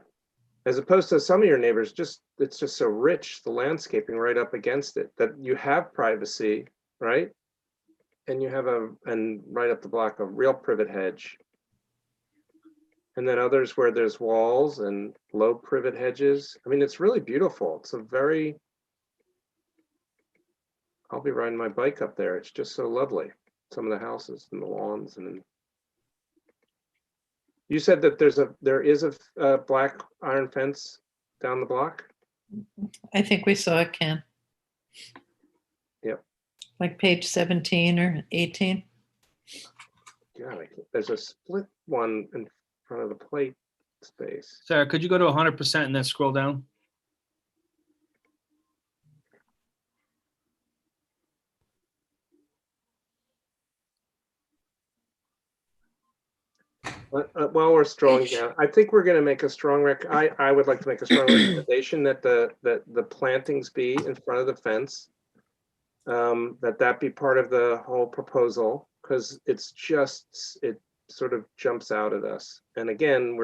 As opposed to some of your neighbors, it's just so rich, the landscaping right up against it, that you have privacy, right? And you have and right up the block, a real privet hedge. And then others where there's walls and low privet hedges. I mean, it's really beautiful. I'll be riding my bike up there. It's just so lovely. Some of the houses and the lawns. And you said that there is a black iron fence down the block? I think we saw it, Ken. Yep. Like page 17 or 18. God, there's a split one in front of the plate space. Sarah, could you go to 100% and then scroll down? While we're strolling down, I think we're going to make a strong I would like to make a strong recommendation that the plantings be in front of the fence. That be part of the whole proposal, because it sort of jumps out at us. And again,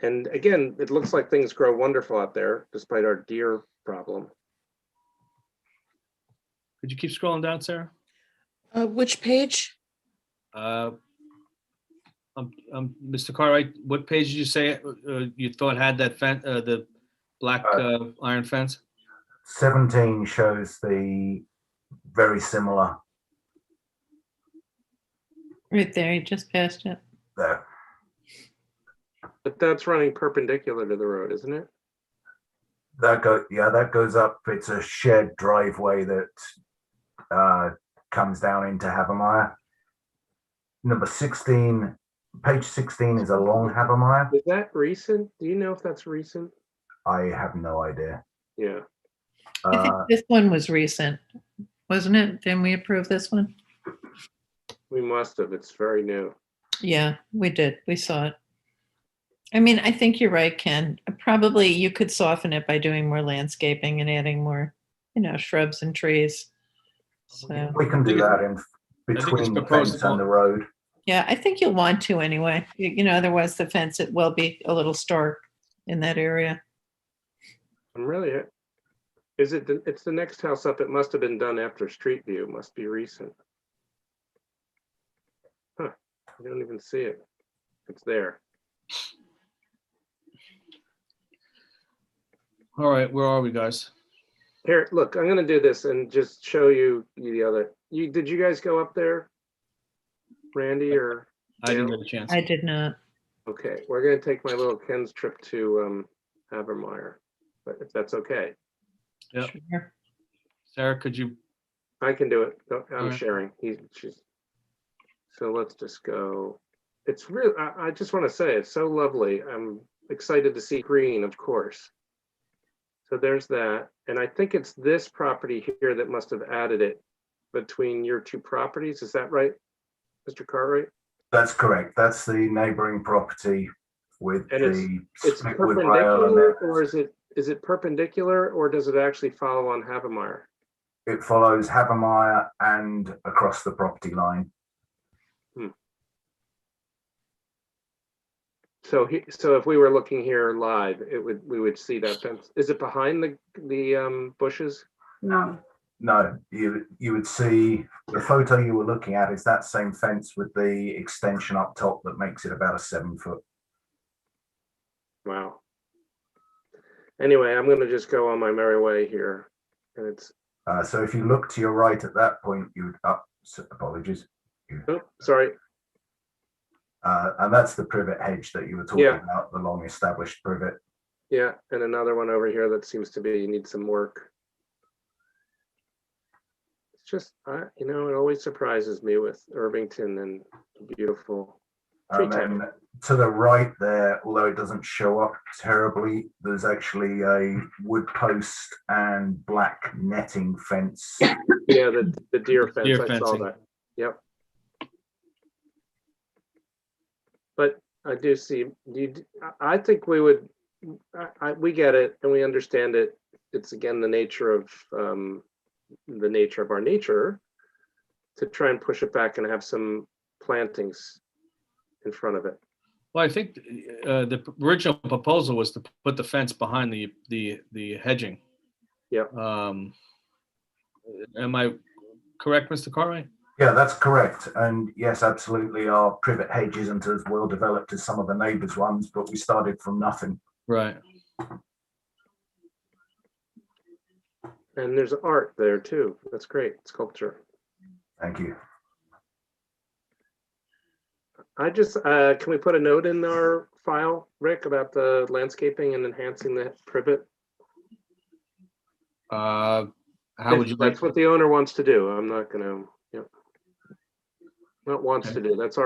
it looks like things grow wonderful out there despite our deer problem. Could you keep scrolling down, Sarah? Which page? Mr. Cartwright, what page did you say you thought had that fence, the black iron fence? 17 shows the very similar Right there, you just passed it. there. But that's running perpendicular to the road, isn't it? That goes up. It's a shared driveway that comes down into Havermeyer. Number 16, page 16 is along Havermeyer. Is that recent? Do you know if that's recent? I have no idea. Yeah. I think this one was recent, wasn't it? Didn't we approve this one? We must have. It's very new. Yeah, we did. We saw it. I mean, I think you're right, Ken. Probably you could soften it by doing more landscaping and adding more, shrubs and trees. So, We can do that in between the fence and the road. yeah, I think you'll want to anyway. Otherwise the fence, it will be a little stark in that area. I'm really. It's the next house up. It must have been done after Street View. Must be recent. Huh. I don't even see it. It's there. All right, where are we, guys? Here, look, I'm gonna do this and just show you the other. Did you guys go up there? Randy or? I didn't Dale? get a chance. I did not. Okay, we're gonna take my little Ken's trip to Havermeyer, but if that's okay. Yep. Sure. Sarah, could you? I can do it. I'm Alright. sharing. So let's just go. it's real. I just want to say it's so lovely. I'm excited to see green, of course. So there's that. And I think it's this property here that must have added it between your two properties. Is that right, Mr. Cartwright? That's correct. That's the neighboring property with And it's split wood rail perpendicular, and or is it perpendicular, or does it actually follow on Havemeyer? it follows Havemeyer and across the property line. So if we were looking here live, we would see that fence. Is it behind the bushes? No, you would see the photo you were looking at is that same fence with the extension up top that makes it about a 7 foot. Wow. Anyway, I'm going to just go on my merry way here, and it's. So if you look to your right at that point, you would apologies. Oh, sorry. And that's the privet hedge that you were talking about, the long established privet. Yeah, and another one over here that seems to need some work. It's just, it always surprises me with Irvington and beautiful tree And type. then to the right there, although it doesn't show up terribly, there's actually a wood post and black netting fence. Yeah, the deer fence, Deer I saw fencing. that. Yep. But I do see, I think we would, we get it and we understand it. It's again the nature of our nature to try and push it back and have some plantings in front of it. Well, I think the original proposal was to put the fence behind the hedging. Yeah. Am I correct, Mr. Cartwright? Yeah, that's correct. And yes, absolutely, our privet hedge isn't as well developed as some of the neighbors' ones, but we started from nothing. Right. And there's art there too. That's great. Sculpture. Thank you. I just, can we put a note in our file, Rick, about the landscaping and enhancing the privet? How would you like? That's what the owner wants to do. I'm not gonna, not wants to do. That's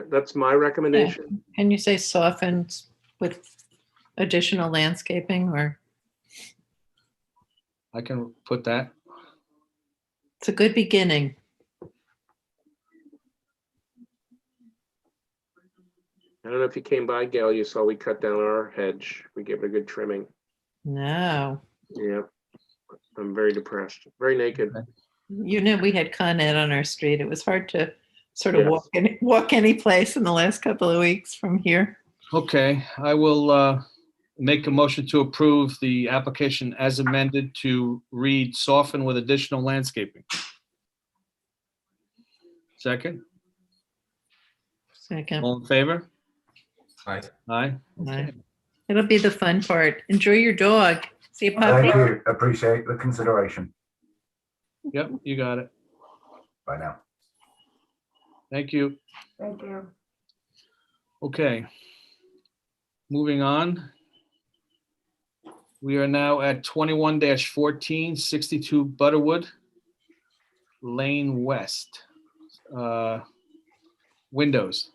that's my recommendation. Can you say softened with additional landscaping, or I can put that. it's a good beginning. I don't know if you came by, Gail, you saw we cut down our hedge. We gave it a good trimming. No, Yeah. I'm very depressed, very naked. we had Con Ed on our street. It was hard to sort of Yes. walk any place in the last couple of weeks from here. Okay, I will make a motion to approve the application as amended to read soften with additional landscaping. Second, Second. all in favor? Aye. Aye. Aye. It'll be the fun part. Enjoy your dog. See a puppy. Thank you. Appreciate the consideration. Yep, you got it. Bye now. Thank you. Thank you. Okay. Moving on. We are now at 21-14, 62 Butterwood Lane West. Windows.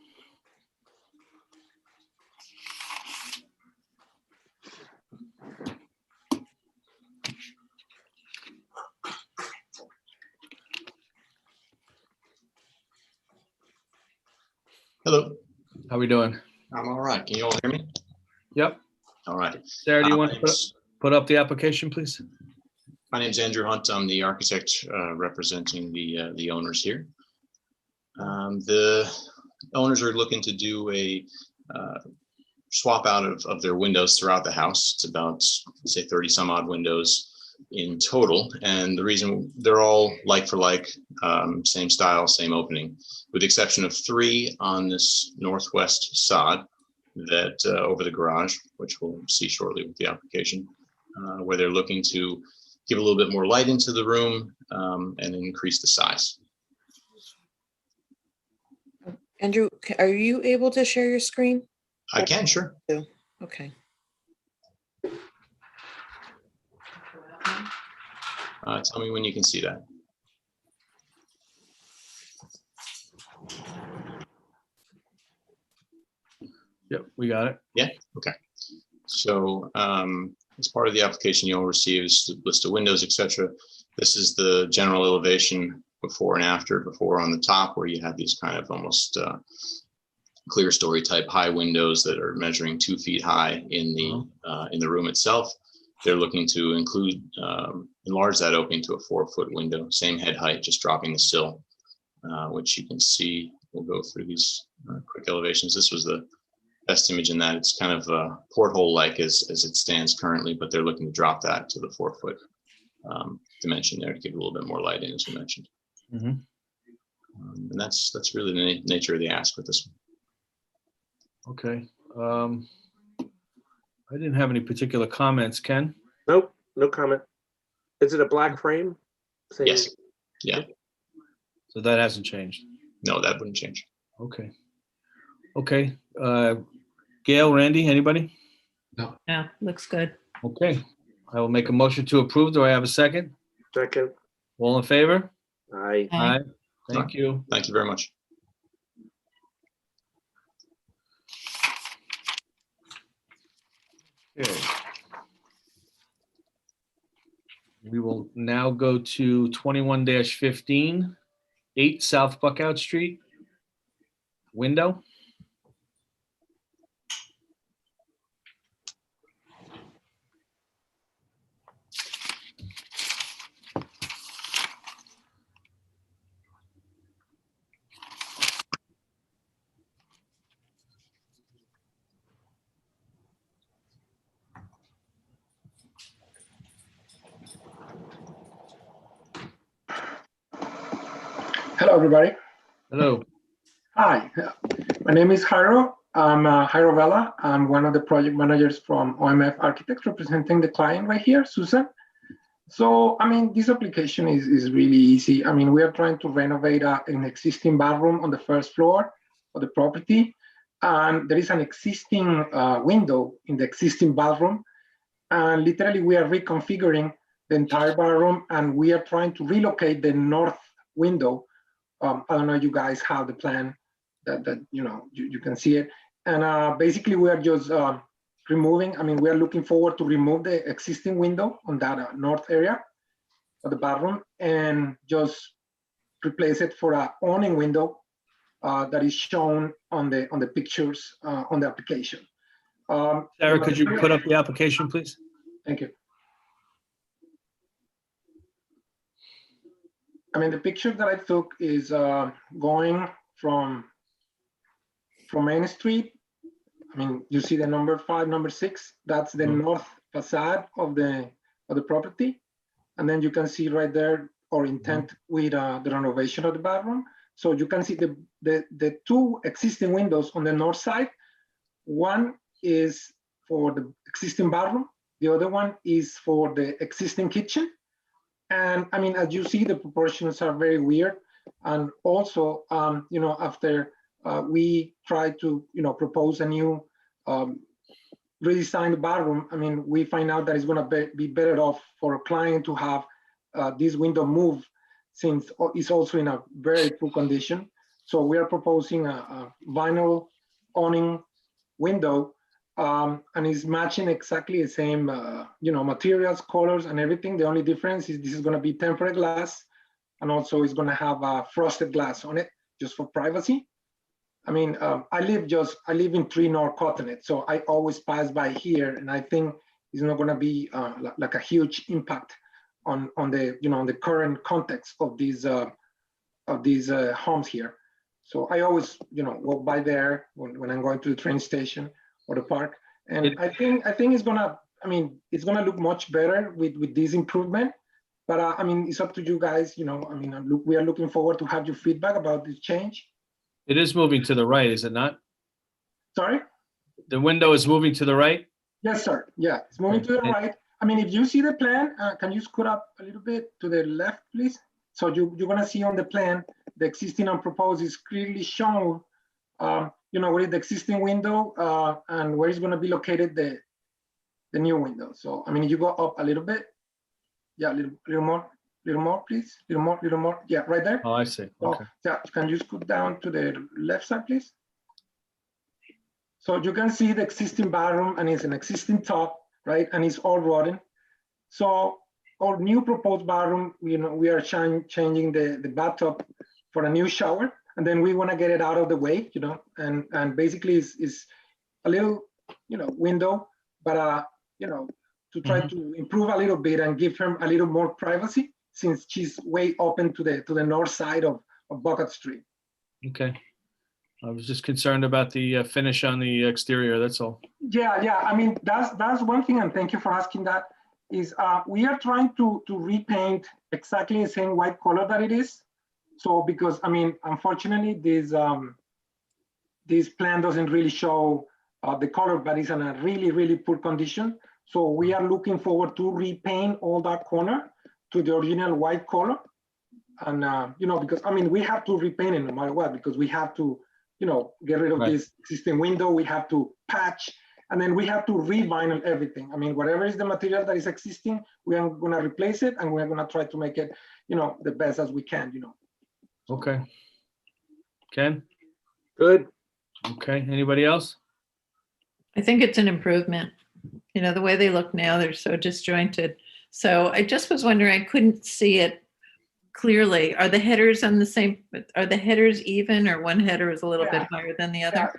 Hello, How we doing? I'm all right. Can you all hear me? Yep. All right. Sarah, do you want My to name's- put up the application, please? My name's Andrew Hunt. I'm the architect representing the owners here. The owners are looking to do a swap out of their windows throughout the house. It's about, say, 30 some odd windows in total. And the reason they're all like for like, same style, same opening, with the exception of 3 on this northwest facade that over the garage, which we'll see shortly with the application, where they're looking to give a little bit more light into the room and increase the size. Andrew, are you able to share your screen? I can, sure. Okay. Tell me when you can see that. We got it. Yeah, okay. So as part of the application, you'll receive a list of windows, etc. This is the general elevation before and after. Before on the top, where you have these kind of almost clear story type high windows that are measuring 2 feet high in the room itself. They're looking to enlarge that opening to a 4-foot window, same head height, just dropping the sill, which you can see. We'll go through these quick elevations. This was the best image in that. It's kind of porthole-like as it stands currently, but they're looking to drop that to the 4-foot dimension there to give a little bit more light in, as we mentioned. And that's really the nature of the ask with this one. Okay. I didn't have any particular comments, Ken. Nope, no comment. Is it a black frame? Same- Yes. Yeah. So that hasn't changed. No, that wouldn't change. Okay. Okay. Gail, Randy, anybody? Yeah, looks good. Okay. I will make a motion to approve. Do I have a second? Second. All in favor? Aye. Aye. Thank you. Thank you very much. Okay. We will now go to 21-15, 8 South Buckout Street. Window. Hello, everybody. Hello. Hi, my name is Jairo. I'm Jairo Vela. I'm one of the project managers from OMF Architects representing the client right here, Susan. So, I mean, this application is really easy. I mean, we are trying to renovate an existing bathroom on the first floor of the property. And there is an existing window in the existing bathroom. And literally, we are reconfiguring the entire bathroom, and we are trying to relocate the north window. I don't know, you guys have the plan that you can see it. And basically we are just removing, I mean, we are looking forward to remove the existing window on that north area of the bathroom and just replace it for an awning window that is shown on the pictures on the application. Sarah, could you put up the application, please? Thank you. I mean, the picture that I took is going from Main Street. I mean, you see the number 5, number 6. That's the north facade of the property, and then you can see right there our intent with the renovation of the bathroom. So you can see the 2 existing windows on the north side. One is for the existing bathroom. The other one is for the existing kitchen. And I mean, as you see, the proportions are very weird. And also, after we try to, propose a new redesigned bathroom, I mean, we find out that it's going to be better off for a client to have this window moved, since it's also in a very poor condition. So we are proposing a vinyl awning window, and it's matching exactly the same, materials, colors, and everything. The only difference is this is going to be tempered glass, and also it's going to have frosted glass on it, just for privacy. I mean, I live in 3 North Cotonet, so I always pass by here, and I think it's not going to be like a huge impact on the on the current context of these homes here. So I always walk by there when I'm going to the train station or the park, and I think it's gonna, I mean, it's gonna look much better with this improvement. But I mean, it's up to you guys. I mean, we are looking forward to have your feedback about this change. It is moving to the right, is it not? Sorry? The window is moving to the right? Yes, sir. Yeah, it's moving to the right. I mean, if you see the plan, can you scoot up a little bit to the left, please? So you're gonna see on the plan, the existing and proposed is clearly shown, where the existing window and where is gonna be located the new window. So, I mean, you go up a little bit. Yeah, a little more, please. Little more. Yeah, right there. Oh, I see. Okay. So, yeah, can you scoot down to the left side, please? So you can see the existing bathroom and it's an existing tub, right? And it's all rotten. So our new proposed bathroom, we are changing the bathtub for a new shower, and then we want to get it out of the way, and basically is a little, window, but to try to improve a little bit and give her a little more privacy, since she's way open to the north side of Bucket Street. Okay. I was just concerned about the finish on the exterior, that's all. Yeah. I mean, that's one thing, and thank you for asking that. Is we are trying to repaint exactly the same white color that it is. So because, I mean, unfortunately, this plan doesn't really show the color, but it's in a really, really poor condition. So we are looking forward to repaint all that corner to the original white color. And, because, I mean, we have to repaint it no matter what, because we have to, get rid of this existing window. We have to patch. And then we have to re-vinyl everything. I mean, whatever is the material that is existing, we are going to replace it, and we're going to try to make it, the best as we can, Okay. Ken? Good. Okay, anybody else? I think it's an improvement. The way they look now, they're so disjointed. So I just was wondering, I couldn't see it clearly. Are the headers are the headers even, or one header is a little bit higher than the other? Yeah.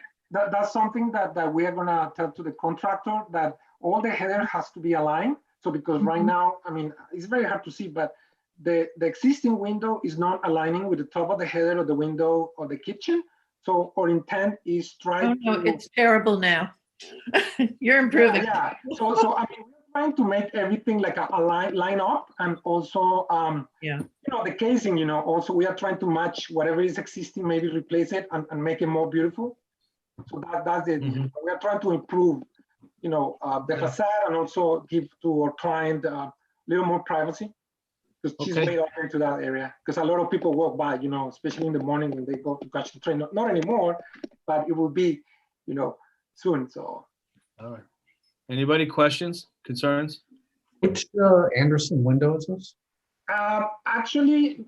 That's something that we are going to tell to the contractor, that all the header has to be aligned. So because right now, I mean, it's very hard to see, but the existing window is not aligning with the top of the header of the window or the kitchen. So our intent is No, it's terrible now. You're improving. Yeah. So I mean, we're trying to make everything like a line up, and also the casing. Also we are trying to match whatever is existing, maybe replace it and make it more beautiful. So that's it. We are trying to improve, the facade, and also give to our client a little more privacy, because she's way open to that area. Because a lot of people walk by, especially in the morning when they go to catch the train. Not anymore, but it will be, soon. So. All right. Anybody questions, concerns? Which Anderson window is this? Actually,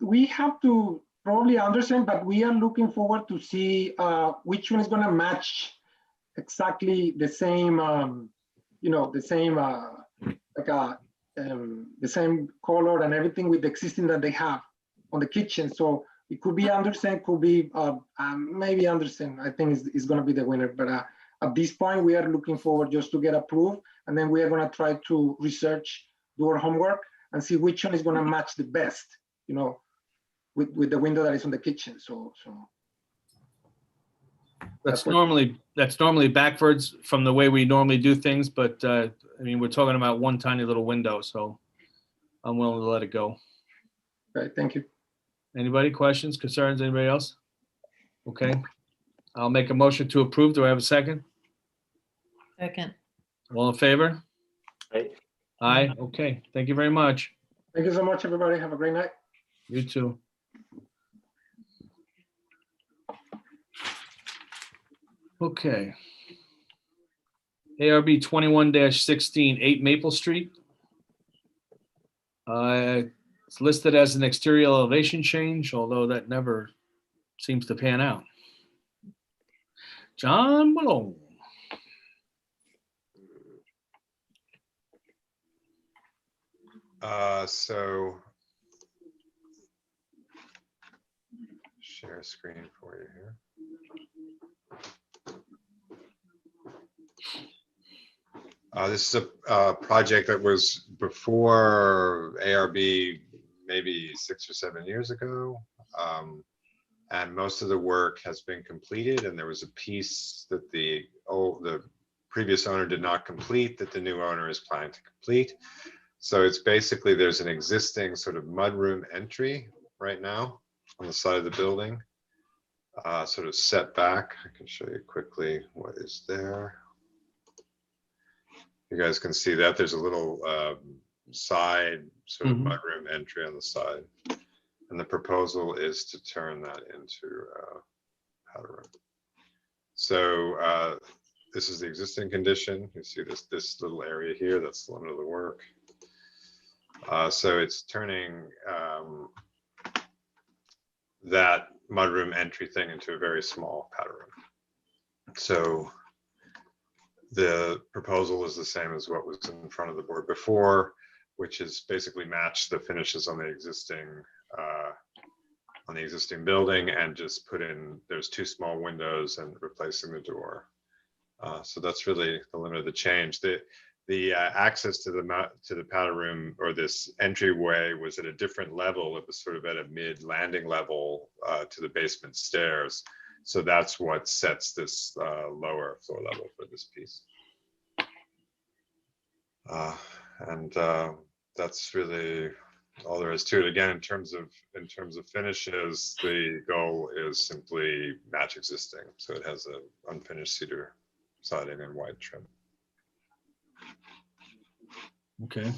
we have to probably understand, but we are looking forward to see which one is going to match exactly the same, the same color and everything with the existing that they have on the kitchen. So it could be Anderson, could be maybe Anderson. I think is going to be the winner. But at this point, we are looking forward just to get approved, and then we are going to try to research, do our homework, and see which one is going to match the best, with the window that is on the kitchen. So that's normally backwards from the way we normally do things, but I mean, we're talking about one tiny little window, so I'm willing to let it go. Right, thank you. Anybody, questions, concerns, anybody else? Okay, I'll make a motion to approve. Do I have a second? Second. All in favor? Aye. Aye, okay, thank you very much. Thank you so much, everybody. Have a great night. You too. Okay. ARB 21-16, 8 Maple Street. It's listed as an exterior elevation change, although that never seems to pan out. John Malone. So share screen for you here. This is a project that was before ARB maybe 6 or 7 years ago. And most of the work has been completed, and there was a piece that the previous owner did not complete that the new owner is planning to complete. So it's basically, there's an existing sort of mudroom entry right now on the side of the building, sort of set back. I can show you quickly what is there. You guys can see that there's a little side sort of mudroom entry on the side. And the proposal is to turn that into a powder room. So this is the existing condition. You see this little area here, that's the limit of the work. So it's turning that mudroom entry thing into a very small powder room. So the proposal is the same as what was in front of the board before, which is basically match the finishes on the existing building and just put in, there's 2 small windows and replacing the door. So that's really the limit of the change. The access to the powder room, or this entryway, was at a different level. It was sort of at a mid landing level to the basement stairs. So that's what sets this lower floor level for this piece. And that's really all there is to it. Again, in terms of finishes, the goal is simply match existing. So it has a unfinished cedar siding and white trim. Okay.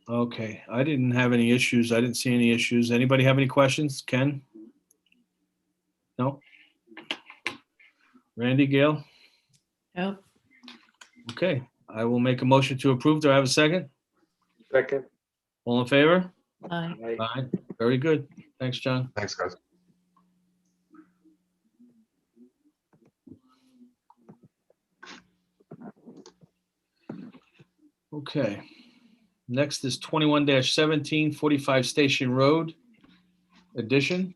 Okay, I didn't have any issues. I didn't see any issues. Anybody have any questions? Ken? No? Randy, Gail? Nope. Okay, I will make a motion to approve. Do I have a second? Second. All in favor? Aye. Aye. Aye. Very good. Thanks, John. Thanks, guys. Okay. Next is 21-17, 45 Station Road addition.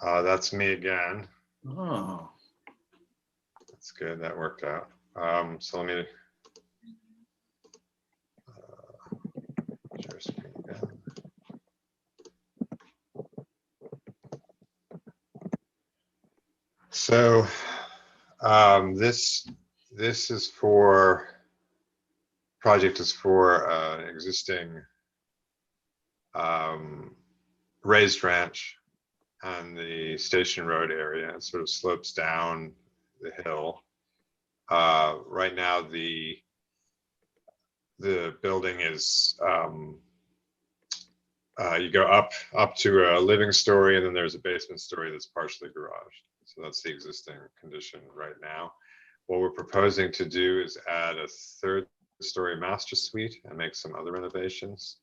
That's me again. Oh, That's good. That worked out. So let me share screen again. So this is for project is for existing raised ranch on the Station Road area. It sort of slopes down the hill. Right now, the building is you go up to a living story, and then there's a basement story that's partially garaged. So that's the existing condition right now. What we're proposing to do is add a 3rd story master suite and make some other renovations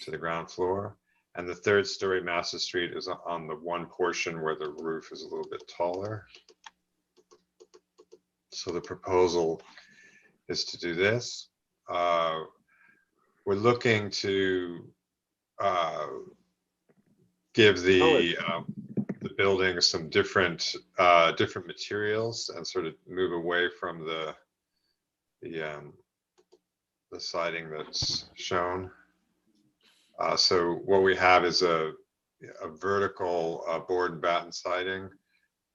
to the ground floor. And the 3rd story master suite is on the one portion where the roof is a little bit taller. So the proposal is to do this. We're looking to give the building some different materials and sort of move away from the siding that's shown. So what we have is a vertical board and batten siding,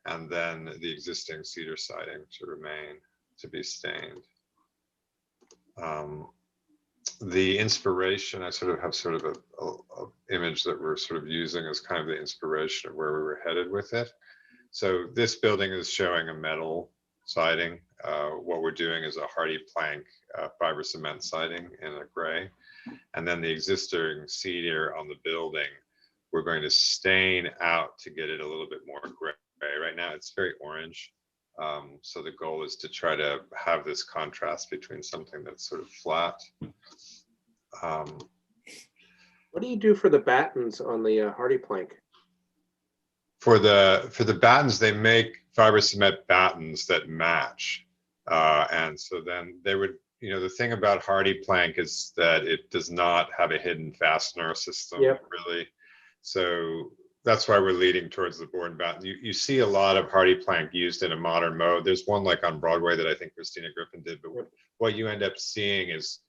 and then the existing cedar siding to remain, to be stained. The inspiration, I sort of have a image that we're sort of using as kind of the inspiration of where we were headed with it. So this building is showing a metal siding. What we're doing is a hardy plank fiber cement siding in a gray. And then the existing cedar on the building, we're going to stain out to get it a little bit more gray. Right now it's very orange. So the goal is to try to have this contrast between something that's sort of flat. What do you do for the battens on the hardy plank? For the battens, they make fiber cement battens that match. And so then they would, the thing about hardy plank is that it does not have a hidden fastener system, really. So that's why we're leading towards the board and batten. You see a lot of hardy plank used in a modern mode. There's one like on Broadway that I think Christina Griffin did, but what you end up seeing is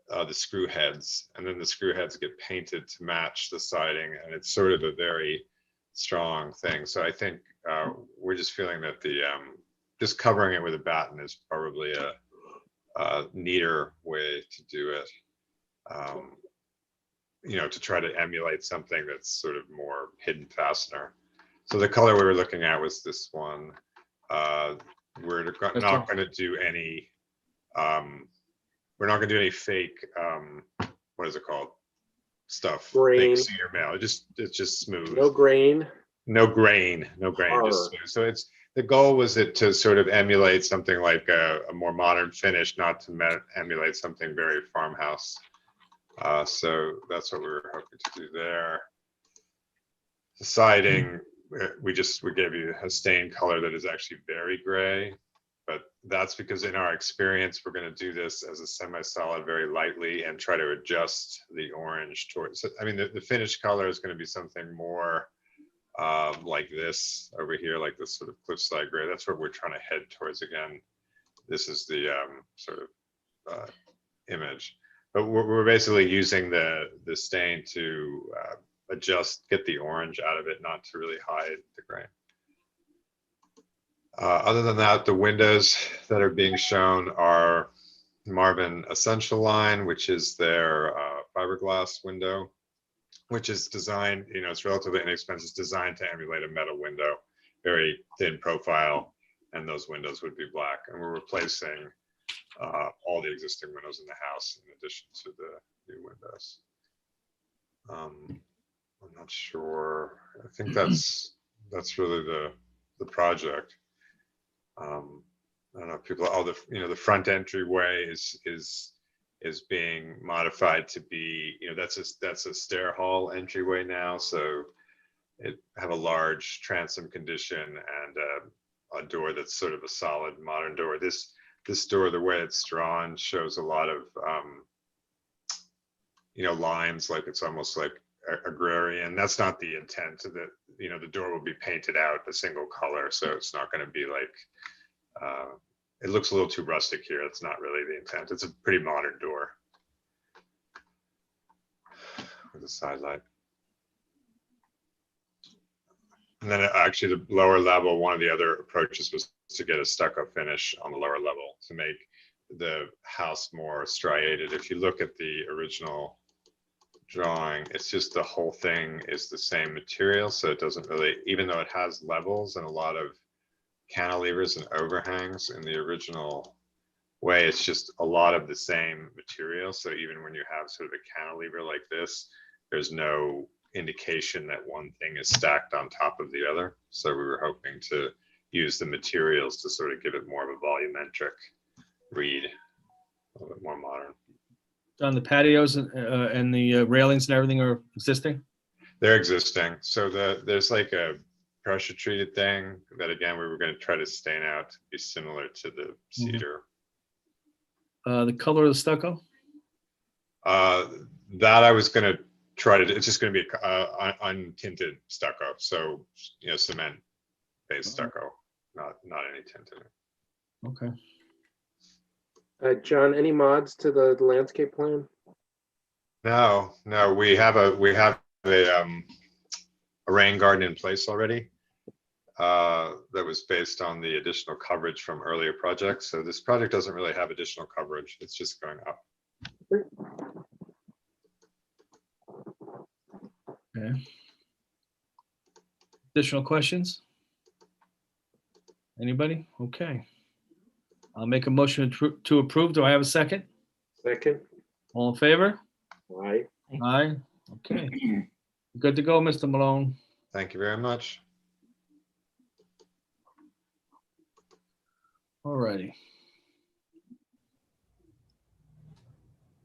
the screw heads, and then the screw heads get painted to match the siding, and it's sort of a very strong thing. So I think we're just feeling that the just covering it with a batten is probably a neater way to do it. To try to emulate something that's sort of more hidden fastener. So the color we were looking at was this one. We're not going to do any. We're not going to do any fake. What is it called? Stuff. Grain. Fake cedar mail. It's just smooth. No grain. No grain. Just smooth. So the goal was to sort of emulate something like a more modern finish, not to emulate something very farmhouse. So that's what we were hoping to do there. The siding we gave you a stain color that is actually very gray, but that's because in our experience, we're going to do this as a semi-solid very lightly and try to adjust the orange towards, I mean, the finished color is going to be something more like this over here, like this sort of cliffside gray. That's what we're trying to head towards again. This is the sort of image, but we're basically using the stain to get the orange out of it, not to really hide the grain. Other than that, the windows that are being shown are Marvin Essential Line, which is their fiberglass window, which is designed, you know, it's relatively inexpensive, it's designed to emulate a metal window, very thin profile, and those windows would be black. And we're replacing all the existing windows in the house in addition to the new windows. I'm not sure. I think that's really the project. I don't know if people, the front entryway is being modified to be, that's a stair hall entryway now. So it have a large transom condition and a door that's sort of a solid modern door. This door, the way it's drawn, shows a lot of lines, like it's almost like agrarian. That's not the intent. That the door will be painted out a single color, so it's not going to be like it looks a little too rustic here. That's not really the intent. It's a pretty modern door with a side light. And then actually the lower level, one of the other approaches was to get a stucco finish on the lower level to make the house more striated. If you look at the original drawing, it's just the whole thing is the same material. So it doesn't really, even though it has levels and a lot of cantilevers and overhangs in the original way, it's just a lot of the same material. So even when you have sort of a cantilever like this, there's no indication that one thing is stacked on top of the other. So we were hoping to use the materials to sort of give it more of a volumetric read, a little bit more modern. On the patios and the railings and everything are existing? They're existing. So there's like a pressure treated thing that, again, we were going to try to stain out to be similar to the cedar. The color of the stucco? That I was going to try to, it's just going to be untinted stucco. So, cement based stucco, not any tint in it. Okay. John, any mods to the landscape plan? No, we have a rain garden in place already that was based on the additional coverage from earlier projects. So this project doesn't really have additional coverage. It's just going up. Okay. Additional questions? Anybody? Okay. I'll make a motion to approve. Do I have a second? Second. All in favor? Aye. Aye. Okay. Good to go, Mr. Malone. Thank you very much. All righty.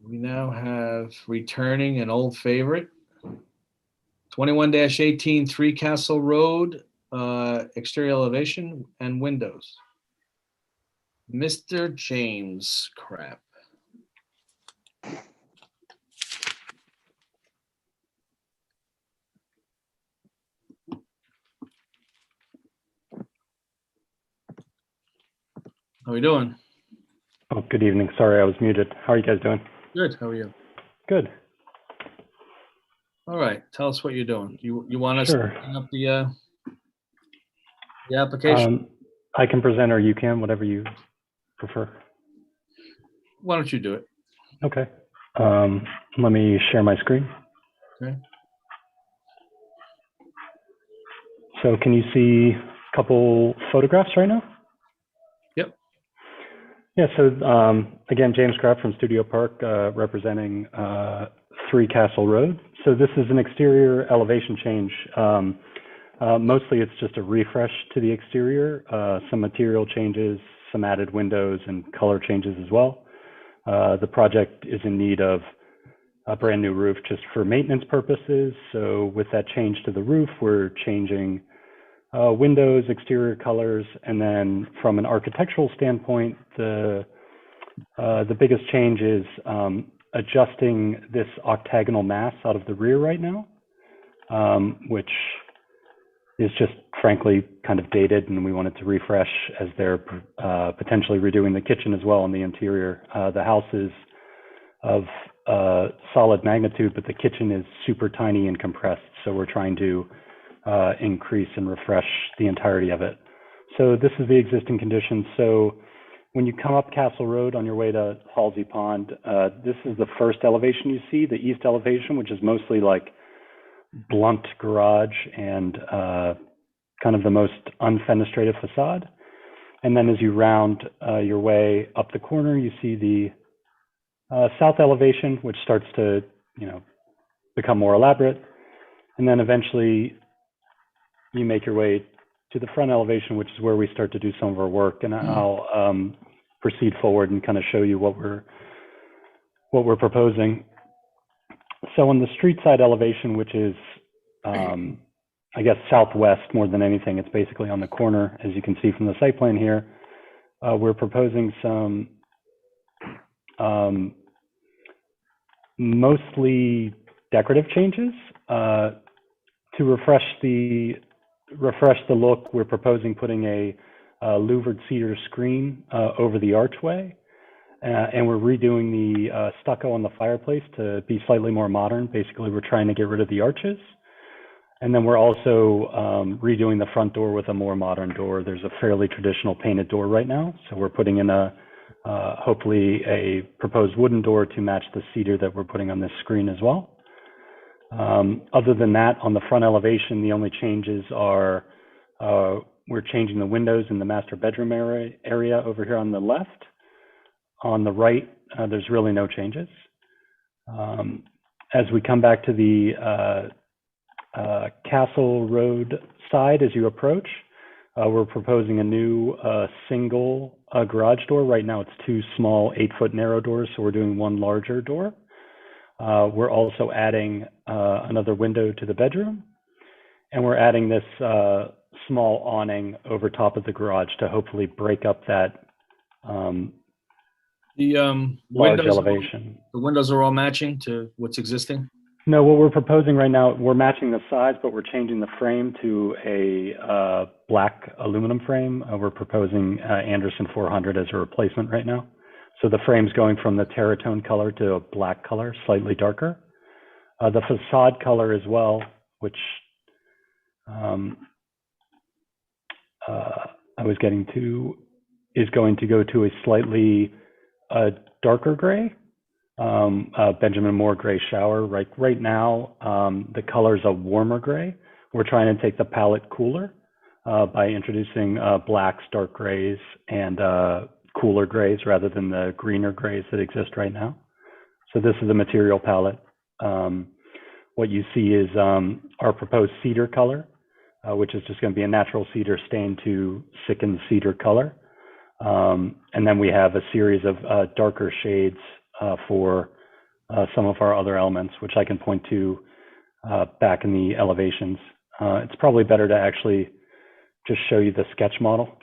We now have returning an old favorite. 21-18 Three Castle Road, exterior elevation and windows. Mr. James Crap. How are we doing? Oh, good evening. Sorry, I was muted. How are you guys doing? Good. How are you? Good. All right. Tell us what you're doing. You want us Sure. to bring up the application? I can present or you can, whatever you prefer. Why don't you do it? Okay. Let me share my screen. Okay. So can you see a couple photographs right now? Yep. Yeah, so again, James Craft from Studio Park, representing Three Castle Road. So this is an exterior elevation change. Mostly it's just a refresh to the exterior, some material changes, some added windows and color changes as well. The project is in need of a brand new roof just for maintenance purposes. So with that change to the roof, we're changing windows, exterior colors, and then from an architectural standpoint, the biggest change is adjusting this octagonal mass out of the rear right now, which is just frankly kind of dated, and we wanted to refresh as they're potentially redoing the kitchen as well in the interior. The house is of solid magnitude, but the kitchen is super tiny and compressed, so we're trying to increase and refresh the entirety of it. So this is the existing condition. So when you come up Castle Road on your way to Halsey Pond, this is the first elevation you see, the east elevation, which is mostly like blunt garage and kind of the most unfenestrated facade. And then as you round your way up the corner, you see the south elevation, which starts to, become more elaborate. And then eventually you make your way to the front elevation, which is where we start to do some of our work. And I'll proceed forward and kind of show you what we're proposing. So on the street side elevation, which is, I guess, southwest more than anything, it's basically on the corner, as you can see from the site plan here. We're proposing some mostly decorative changes to refresh the look. We're proposing putting a louvered cedar screen over the archway. And we're redoing the stucco on the fireplace to be slightly more modern. Basically, we're trying to get rid of the arches. And then we're also redoing the front door with a more modern door. There's a fairly traditional painted door right now. So we're putting in hopefully a proposed wooden door to match the cedar that we're putting on this screen as well. Other than that, on the front elevation, the only changes are we're changing the windows in the master bedroom area over here on the left. On the right, there's really no changes. As we come back to the Castle Road side, as you approach, we're proposing a new single garage door. Right now, it's two small 8-foot narrow doors, so we're doing one larger door. We're also adding another window to the bedroom, and we're adding this small awning over top of the garage to hopefully break up that large elevation. The windows are all matching to what's existing? No, what we're proposing right now, we're matching the size, but we're changing the frame to a black aluminum frame. We're proposing Anderson 400 as a replacement right now. So the frame's going from the terratone color to a black color, slightly darker. The facade color as well, which I was getting to, is going to go to a slightly darker gray, Benjamin Moore gray shower. Right now, the color's a warmer gray. We're trying to take the palette cooler by introducing blacks, dark grays, and cooler grays rather than the greener grays that exist right now. So this is the material palette. What you see is our proposed cedar color, which is just going to be a natural cedar stain to sicken cedar color. And then we have a series of darker shades for some of our other elements, which I can point to back in the elevations. It's probably better to actually just show you the sketch model.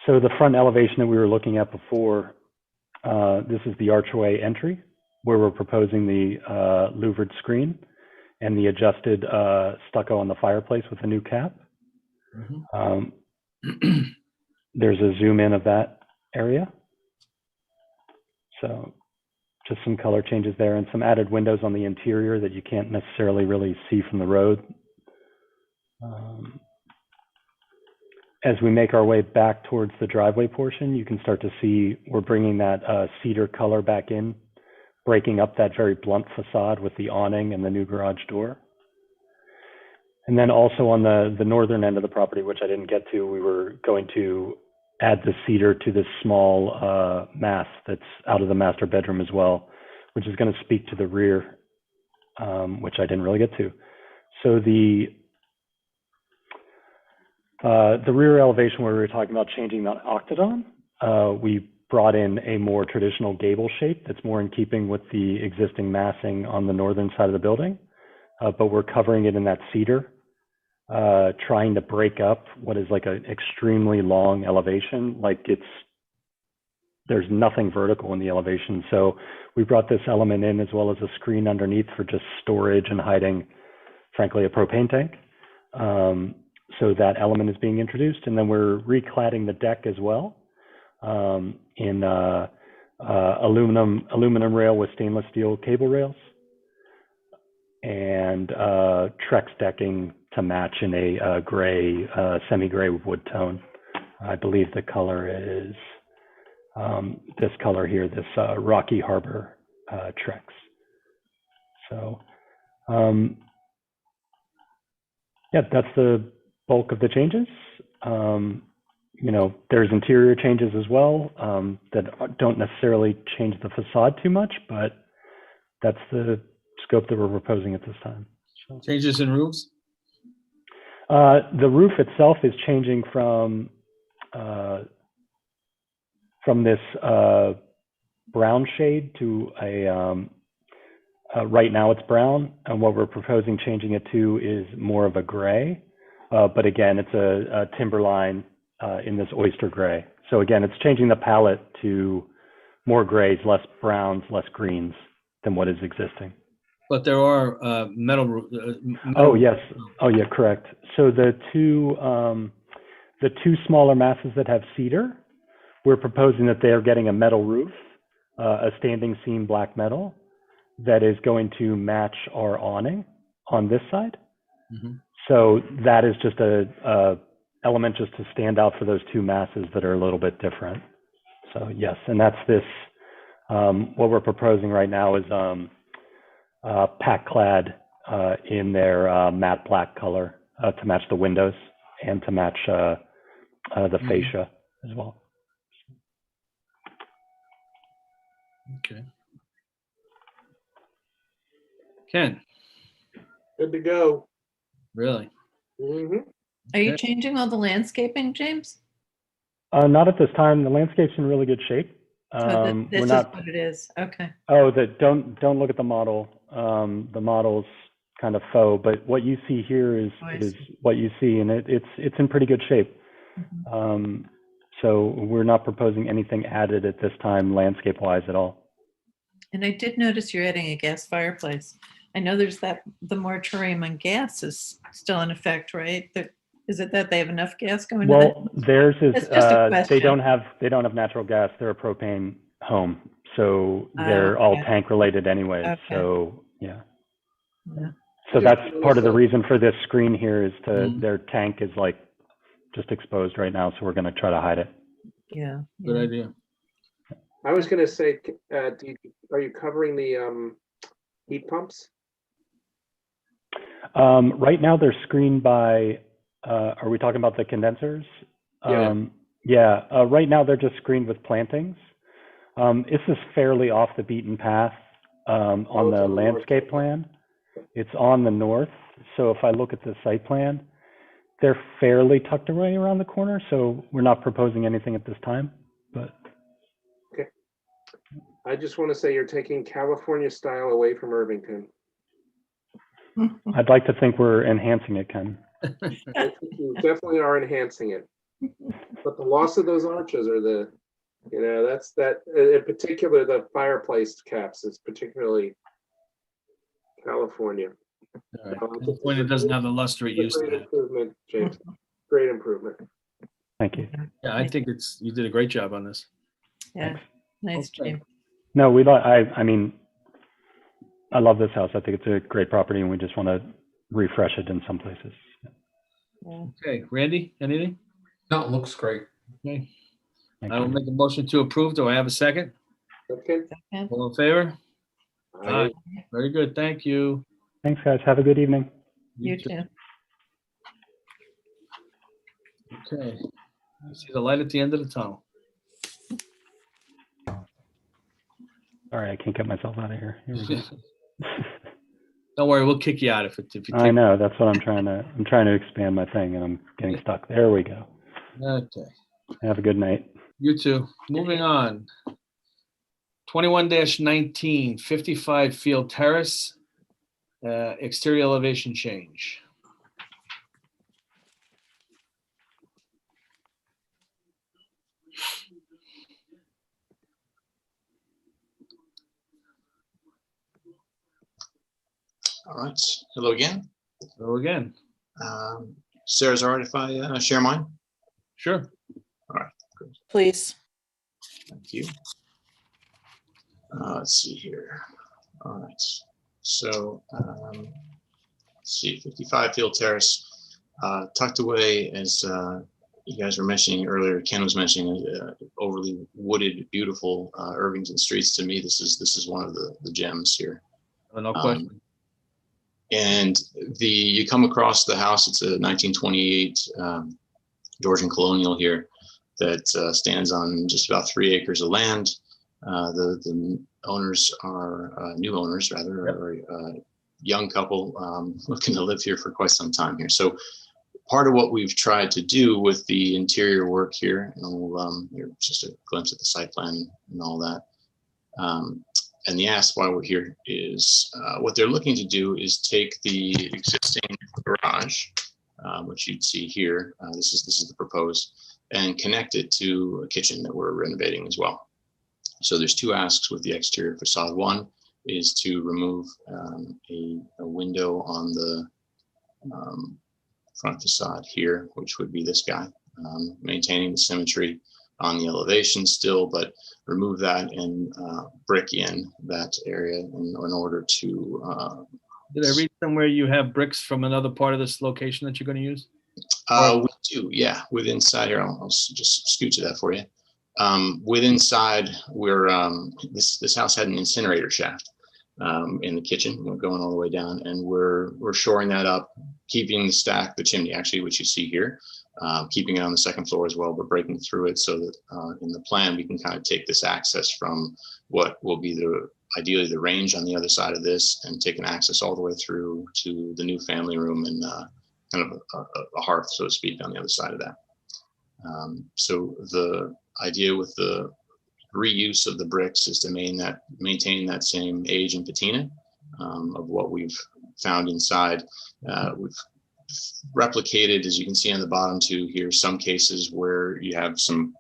So the front elevation that we were looking at before, this is the archway entry, where we're proposing the louvered screen and the adjusted stucco on the fireplace with a new cap. There's a zoom in of that area. So just some color changes there and some added windows on the interior that you can't necessarily really see from the road. As we make our way back towards the driveway portion, you can start to see we're bringing that cedar color back in, breaking up that very blunt facade with the awning and the new garage door. And then also on the northern end of the property, which I didn't get to, we were going to add the cedar to this small mass that's out of the master bedroom as well, which is going to speak to the rear, which I didn't really get to. So the rear elevation where we were talking about changing the octagon, we brought in a more traditional gable shape that's more in keeping with the existing massing on the northern side of the building, but we're covering it in that cedar. trying to break up what is like an extremely long elevation. Like there's nothing vertical in the elevation. So we brought this element in as well as a screen underneath for just storage and hiding, frankly, a propane tank. So that element is being introduced. And then we're recladding the deck as well in aluminum rail with stainless steel cable rails, and Trex decking to match in a gray, semi-gray wood tone. I believe the color is this color here, this Rocky Harbor Trex. So yeah, that's the bulk of the changes. There's interior changes as well that don't necessarily change the facade too much, but that's the scope that we're proposing at this time. So. Changes in roofs? The roof itself is changing from this brown shade to right now it's brown, and what we're proposing changing it to is more of a gray. But again, it's a timberline in this oyster gray. So again, it's changing the palette to more grays, less browns, less greens than what is existing. But there are metal. Oh yes. Oh yeah, correct. So the two smaller masses that have cedar, we're proposing that they are getting a metal roof, a standing seam black metal that is going to match our awning on this side. Mm-hmm. So that is just a element just to stand out for those two masses that are a little bit different. So yes, and that's this. What we're proposing right now is pack clad in their matte black color to match the windows and to match the fascia as well. Okay. Ken. Good to go. Really? Mm-hmm. Are you changing all the landscaping, James? Not at this time. The landscape's in really good shape. So this is what it is. Okay. Oh, don't look at the model. The model's kind of faux, but what you see here is what you see, and it's in pretty good shape. Mm-hmm. So we're not proposing anything added at this time, landscape-wise at all. And I did notice you're adding a gas fireplace. I know there's the moratorium on gas is still in effect, right? Is it that they have enough gas going? Well, theirs is they don't have natural gas. They're a propane home, so they're all tank related anyway. Okay. So yeah. So that's part of the reason for this screen here is to their tank is like just exposed right now, so we're going to try to hide it. Yeah. Good idea. I was going to say, are you covering the heat pumps? Right now they're screened by, are we talking about the condensers? Yeah. Right now they're just screened with plantings. This is fairly off the beaten path on the landscape plan. It's on the north. So if I look at the site plan, they're fairly tucked away around the corner. So we're not proposing anything at this time, but. Okay. I just want to say you're taking California style away from Irvington. I'd like to think we're enhancing it, Ken. I think you definitely are enhancing it. But the loss of those arches are that's in particular, the fireplace caps is particularly California. Right. California doesn't have the luster it used to. Great improvement, James. Great improvement. Thank you. Yeah, I think you did a great job on this. Yeah, nice, James. No, I mean, I love this house. I think it's a great property, and we just want to refresh it in some places. Yeah. Okay, Randy, anything? No, it looks great. Okay. I will make a motion to approve. Do I have a second? Okay. All in favor? Aye. Very good. Thank you. Thanks, guys. Have a good evening. You too. Okay. I see the light at the end of the tunnel. All right, I can't get myself out of here. Here we go. Don't worry, we'll kick you out if you take. I know, that's what I'm trying to expand my thing and I'm getting stuck. There we go. Okay. Have a good night. You too. Moving on. 21-19, 55 Field Terrace, exterior elevation change. All right. Hello again. Hello again. Sarah's all right if I share mine? Sure. All right. Good. Please. Thank you. Let's see here. All right. So let's see, 55 Field Terrace, tucked away, as you guys were mentioning earlier. Ken was mentioning overly wooded, beautiful Irvington streets. To me, this is one of the gems here. No question. And you come across the house. It's a 1928 Georgian colonial here that stands on just about 3 acres of land. The owners are new owners, rather, are a young couple looking to live here for quite some time here. So part of what we've tried to do with the interior work here, and here's just a glimpse at the site plan and all that. And the ask why we're here is what they're looking to do is take the existing garage, which you'd see here. This is the proposed, and connect it to a kitchen that we're renovating as well. So there's 2 asks with the exterior facade. One is to remove a window on the front facade here, which would be this guy, maintaining the symmetry on the elevation still, but remove that and brick in that area in order to. Did I read somewhere you have bricks from another part of this location that you're going to use? We do, yeah. With inside here, I'll just scoot to that for you. With inside, we're this house had an incinerator shaft in the kitchen. We're going all the way down, and we're shoring that up, keeping the chimney actually, which you see here, keeping it on the 2nd floor as well, but breaking through it so that in the plan we can kind of take this access from what will be ideally the range on the other side of this, and take an access all the way through to the new family room and kind of a hearth, so to speak, on the other side of that. So the idea with the reuse of the bricks is to maintain that same age and patina of what we've found inside. We've replicated, as you can see on the bottom too here, some cases where you have some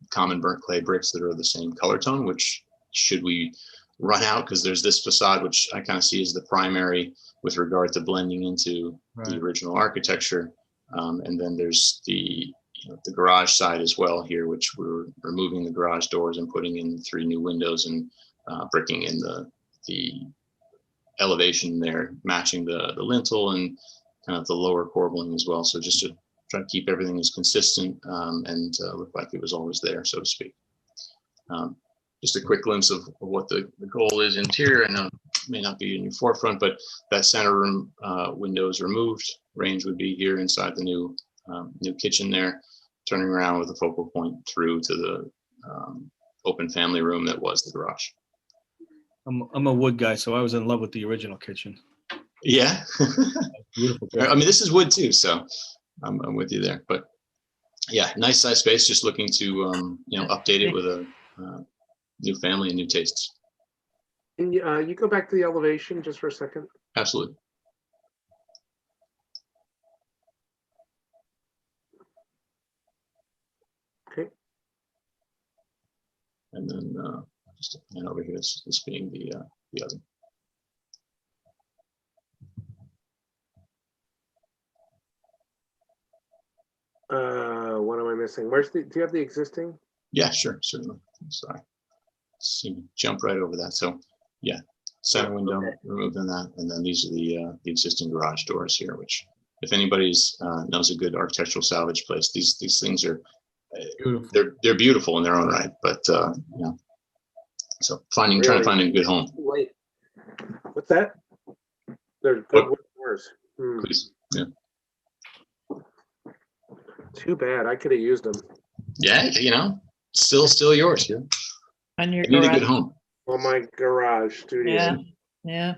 common burnt clay bricks that are the same color tone, which should we run out, because there's this facade, which I kind of see as the primary with regard to blending into the original architecture. And then there's the garage side as well here, which we're removing the garage doors and putting in 3 new windows and bricking in the elevation there, matching the lintel and kind of the lower corbelling as well. So just to try to keep everything as consistent and look like it was always there, so to speak. Just a quick glimpse of what the goal is interior. I know it may not be in your forefront, but that center room window is removed. Range would be here inside the new kitchen there, turning around with a focal point through to the open family room that was the garage. I'm a wood guy, so I was in love with the original kitchen. Yeah. Beautiful. I mean, this is wood too, so I'm with you there. But yeah, nice size space. Just looking to update it with a new family and new tastes. And you go back to the elevation just for a second. Absolutely. Okay. And then just and over here, this being the other. What am I missing? Do you have the existing? Yeah, sure, certainly. I'm sorry. See, jump right over that. So yeah, center window, removing that, and then these are the existing garage doors here, which if anybody's knows a good architectural salvage place, these things are beautiful. They're beautiful in their own right, but so trying to find a good home. Wait, what's that? They're good doors. Please, yeah. Too bad. I could have used them. Yeah, still yours. Yeah. On your garage. Need a good home. On my garage studio. Yeah.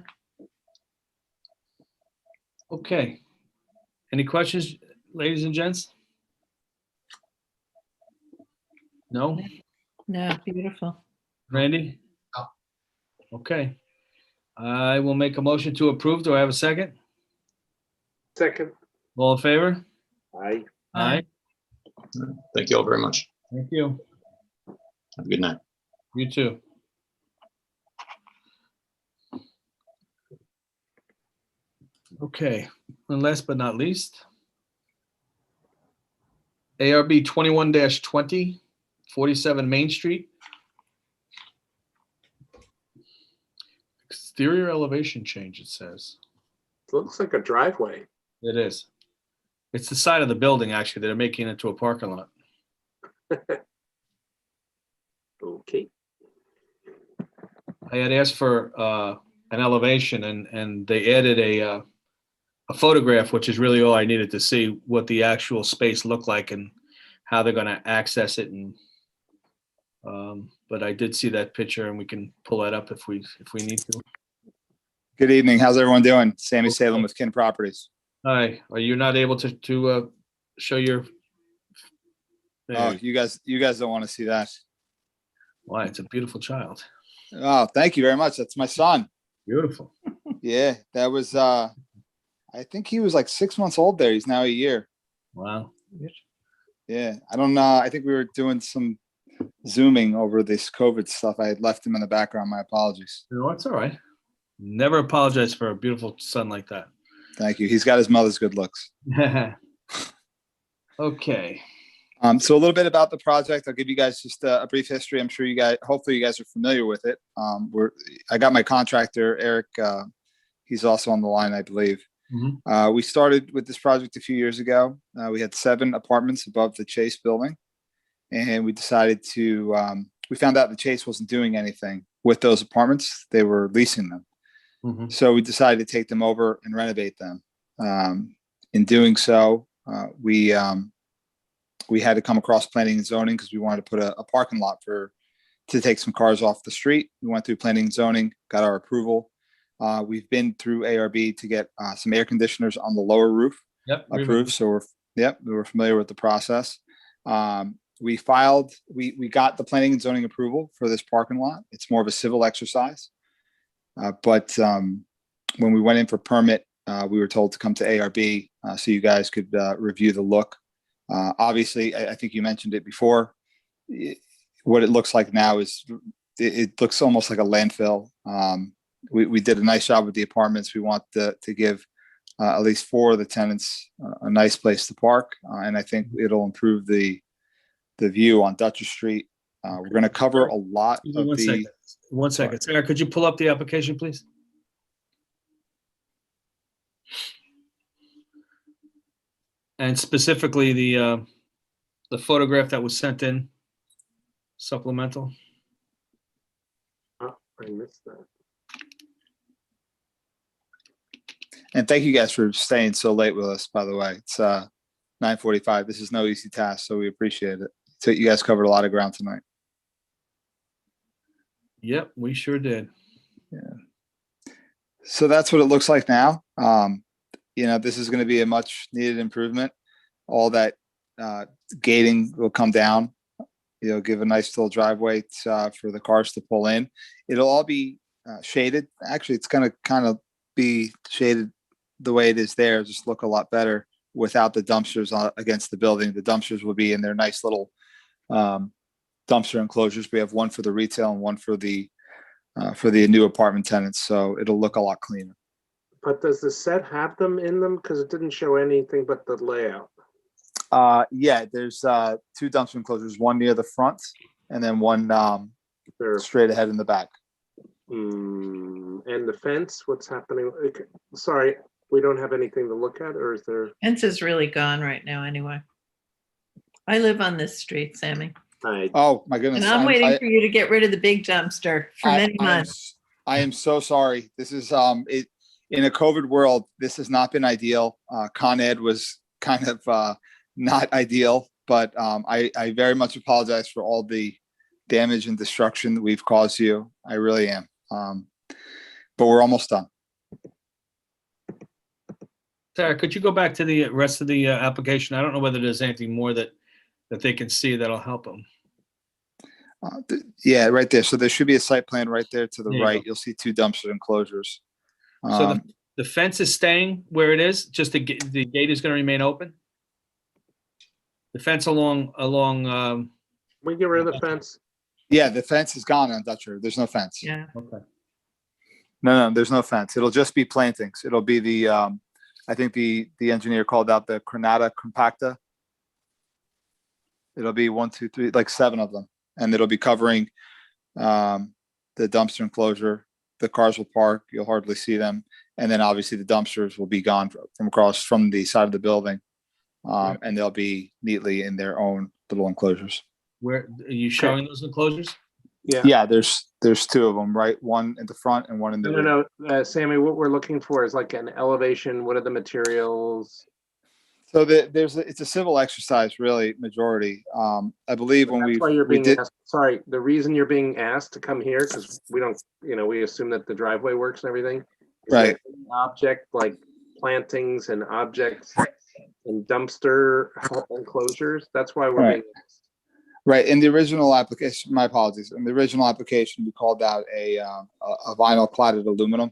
Okay. Any questions, ladies and gents? No? No, beautiful. Randy? Okay. I will make a motion to approve. Do I have a second? Second. All in favor? Aye. Aye. Thank you all very much. Thank you. Have a good night. You too. Okay, and last but not least, ARB 21-20, 47 Main Street. Exterior elevation change, it says. Looks like a driveway. It is. It's the side of the building, actually. They're making it into a parking lot. Okay. I had asked for an elevation, and they added a photograph, which is really all I needed to see what the actual space looked like and how they're going to access it. And but I did see that picture, and we can pull that up if we need to. Good evening. How's everyone doing? Sammy Salem with Kin Properties. Hi. Are you not able to show your? Oh, you guys don't want to see that. Why? It's a beautiful child. Oh, thank you very much. That's my son. Beautiful. Yeah, that was. I think he was like 6 months old there. He's now a year. Wow. Yeah, I don't know. I think we were doing some Zooming over this COVID stuff. I had left him in the background. My apologies. No, it's all right. Never apologize for a beautiful son like that. Thank you. He's got his mother's good looks. Okay. So a little bit about the project. I'll give you guys just a brief history. I'm sure hopefully you guys are familiar with it. I got my contractor, Eric. He's also on the line, I believe. Mm-hmm. We started with this project a few years ago. We had 7 apartments above the Chase building. And we decided we found out the Chase wasn't doing anything with those apartments. They were leasing them. Mm-hmm. So we decided to take them over and renovate them. In doing so, we had to come across planning and zoning because we wanted to put a parking lot to take some cars off the street. We went through planning and zoning, got our approval. We've been through ARB to get some air conditioners on the lower roof approved. So we were familiar with the process. We got the planning and zoning approval for this parking lot. It's more of a civil exercise. But when we went in for permit, we were told to come to ARB so you guys could review the look. Obviously, I think you mentioned it before. What it looks like now is it looks almost like a landfill. We did a nice job with the apartments. We want to give at least 4 of the tenants a nice place to park. And I think it'll improve the view on Dutcher Street. We're going to cover a lot of the... One second. Sarah, could you pull up the application, please? And specifically the photograph that was sent in, supplemental. Oh, I missed that. And thank you guys for staying so late with us, by the way. It's 9:45. This is no easy task, so we appreciate it. So you guys covered a lot of ground tonight. Yep, we sure did. Yeah. So that's what it looks like now. This is going to be a much needed improvement. All that gating will come down. Give a nice little driveway for the cars to pull in. It'll all be shaded. Actually, it's going to kind of be shaded the way it is there. Just look a lot better without the dumpsters against the building. The dumpsters will be in their nice little dumpster enclosures. We have one for the retail and one for the new apartment tenants. So it'll look a lot cleaner. But does the set have them in them? Because it didn't show anything but the layout. Yeah, there's 2 dumpster enclosures, one near the front and then one straight ahead in the back. And the fence, what's happening? Sorry, we don't have anything to look at, or is there? Fence is really gone right now anyway. I live on this street, Sammy. Oh my goodness. And I'm waiting for you to get rid of the big dumpster for many months. I am so sorry. This is in a COVID world, this has not been ideal. Con Ed was kind of not ideal, but I very much apologize for all the damage and destruction that we've caused you. I really am. But we're almost done. Sarah, could you go back to the rest of the application? I don't know whether there's anything more that they can see that'll help them. Yeah, right there. So there should be a site plan right there to the There you right. go. You'll see 2 dumpster enclosures. So the fence is staying where it is, just the gate is going to remain open? The fence along We get rid of the fence. Yeah, the fence is gone on Dutcher. There's no fence. Yeah. Okay. No, there's no fence. It'll just be plantings. It'll be the I think the engineer called out the Granada compacta. It'll be 1, 2, 3, like 7 of them, and it'll be covering the dumpster enclosure. The cars will park, you'll hardly see them. And then obviously the dumpsters will be gone from across from the side of the building. And they'll be neatly in their own little enclosures. Where are you showing those enclosures? Yeah, there's 2 of them, right? One in the front and one in the rear. No, Sammy, what we're looking for is like an elevation. What are the materials? So it's a civil exercise, really, majority. I believe when That's why you're being asked. Sorry, the reason you're being asked to come here, because we don't, we assume that the driveway works and everything. Is right. Object like plantings and objects and dumpster enclosures. That's why we're being asked. Right. In the original application, my apologies. In the original application, we called out a vinyl cladded aluminum.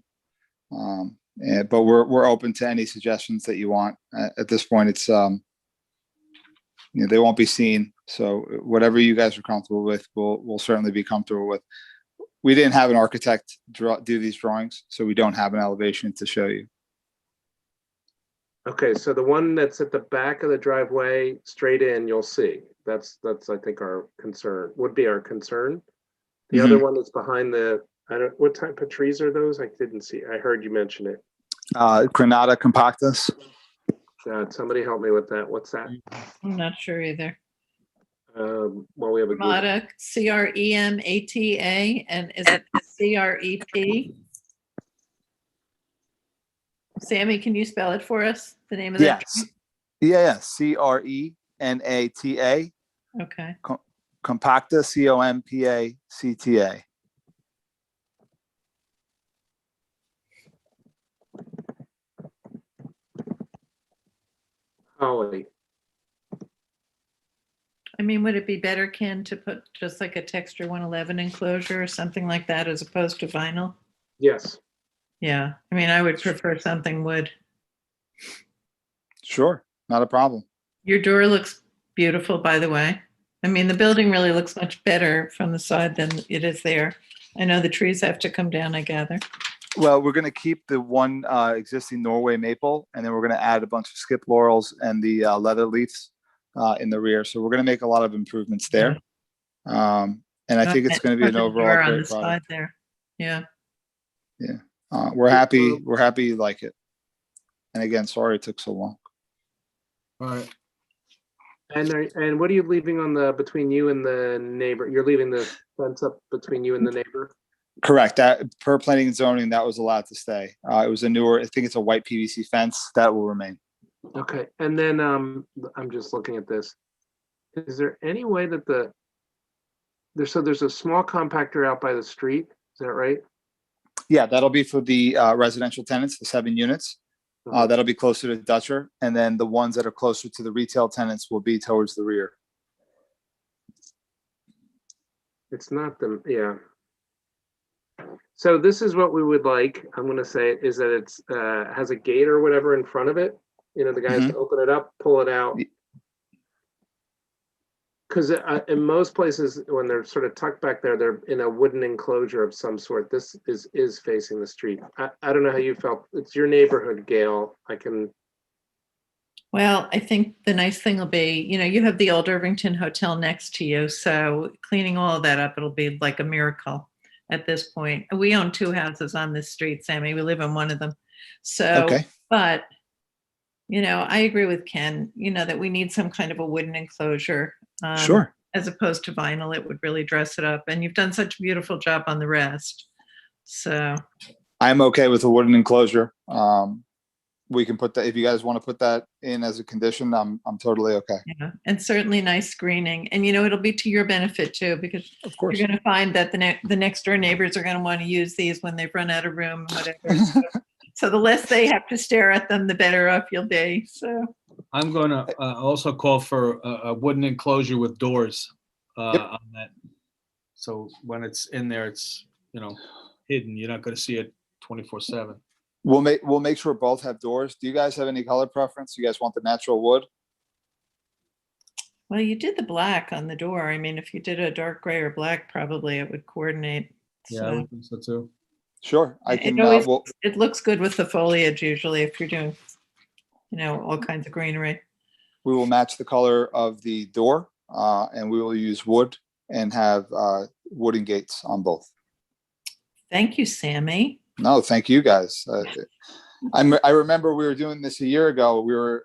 But we're open to any suggestions that you want. At this point, it's they won't be seen. So whatever you guys are comfortable with, we'll certainly be comfortable with. We didn't have an architect do these drawings, so we don't have an elevation to show you. Okay, so the one that's at the back of the driveway, straight in, you'll see. That's I think our concern would be our concern. The other one that's behind the, I don't, what type of trees are those? I didn't see. I heard you mention it. Granada compactus. God, somebody help me with that. What's that? I'm not sure either. Well, we have a Cremata, CREMATA, and is it CREP? Sammy, can you spell it for us? The name of that? Yes. CRENATA. Okay. Compacta, COMPACTA. Holly. I mean, would it be better, Ken, to put just like a texture 111 enclosure or something like that as opposed to vinyl? Yes. Yeah. I mean, I would prefer something wood. Sure. Not a problem. Your door looks beautiful, by the way. I mean, the building really looks much better from the side than it is there. I know the trees have to come down, I gather. Well, we're going to keep the one existing Norway maple, and then we're going to add a bunch of skip laurels and the leather leaves in the rear. So we're going to make a lot of improvements there. And I think it's going to be an overall great product. There. Yeah. Yeah. We're happy. We're happy you like it. And again, sorry it took so long. All right. And what are you leaving on the between you and the neighbor? You're leaving the fence up between you and the neighbor? Correct. That per planning and zoning, that was allowed to stay. It was a newer, I think it's a white PVC fence that will remain. Okay. And then I'm just looking at this. Is there any way that there's a small compactor out by the street? Is that right? Yeah, that'll be for the residential tenants, the 7 units. That'll be closer to Dutcher. And then the ones that are closer to the retail tenants will be towards the rear. It's not the, yeah. So this is what we would like, I'm going to say, is that it's has a gate or whatever in front of it. The guy has to open it up, pull it out. Because in most places, when they're sort of tucked back there, they're in a wooden enclosure of some sort. This is facing the street. I don't know how you felt. It's your neighborhood, Gail. Well, I think the nice thing will be, you have the old Irvington Hotel next to you. So cleaning all of that up, it'll be like a miracle at this point. We own 2 houses on this street, Sammy. We live in one of them. So, but, I agree with Ken, that we need some kind of a wooden enclosure. Sure. As opposed to vinyl, it would really dress it up. And you've done such a beautiful job on the rest. So I'm okay with a wooden enclosure. We can put that, if you guys want to put that in as a condition, I'm totally okay. Yeah, and certainly nice screening. And it'll be to your benefit too, because of course you're going to find that the next door neighbors are going to want to use these when they've run out of room, whatever. So the less they have to stare at them, the better off you'll be. So I'm going to also call for a wooden enclosure with doors on that. So when it's in there, it's, hidden. You're not going to see it 24/7. We'll make sure both have doors. Do you guys have any color preference? You guys want the natural wood? Well, you did the black on the door. I mean, if you did a dark gray or black, probably it would coordinate. Yeah, I would think so too. Sure. I can. It looks good with the foliage usually if you're doing all kinds of greenery. We will match the color of the door, and we will use wood and have wooden gates on both. Thank you, Sammy. No, thank you guys. I remember we were doing this a year ago. We were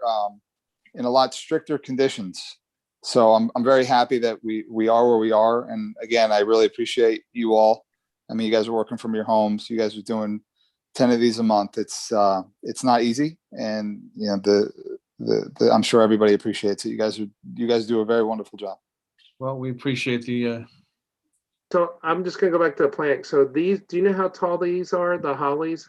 in a lot stricter conditions. So I'm very happy that we are where we are. And again, I really appreciate you all. I mean, you guys are working from your homes. You guys are doing 10 of these a month. It's not easy. And I'm sure everybody appreciates it. You guys do a very wonderful job. Well, we appreciate the, So I'm just gonna go back to the plant. So these, do you know how tall these are, the hollies?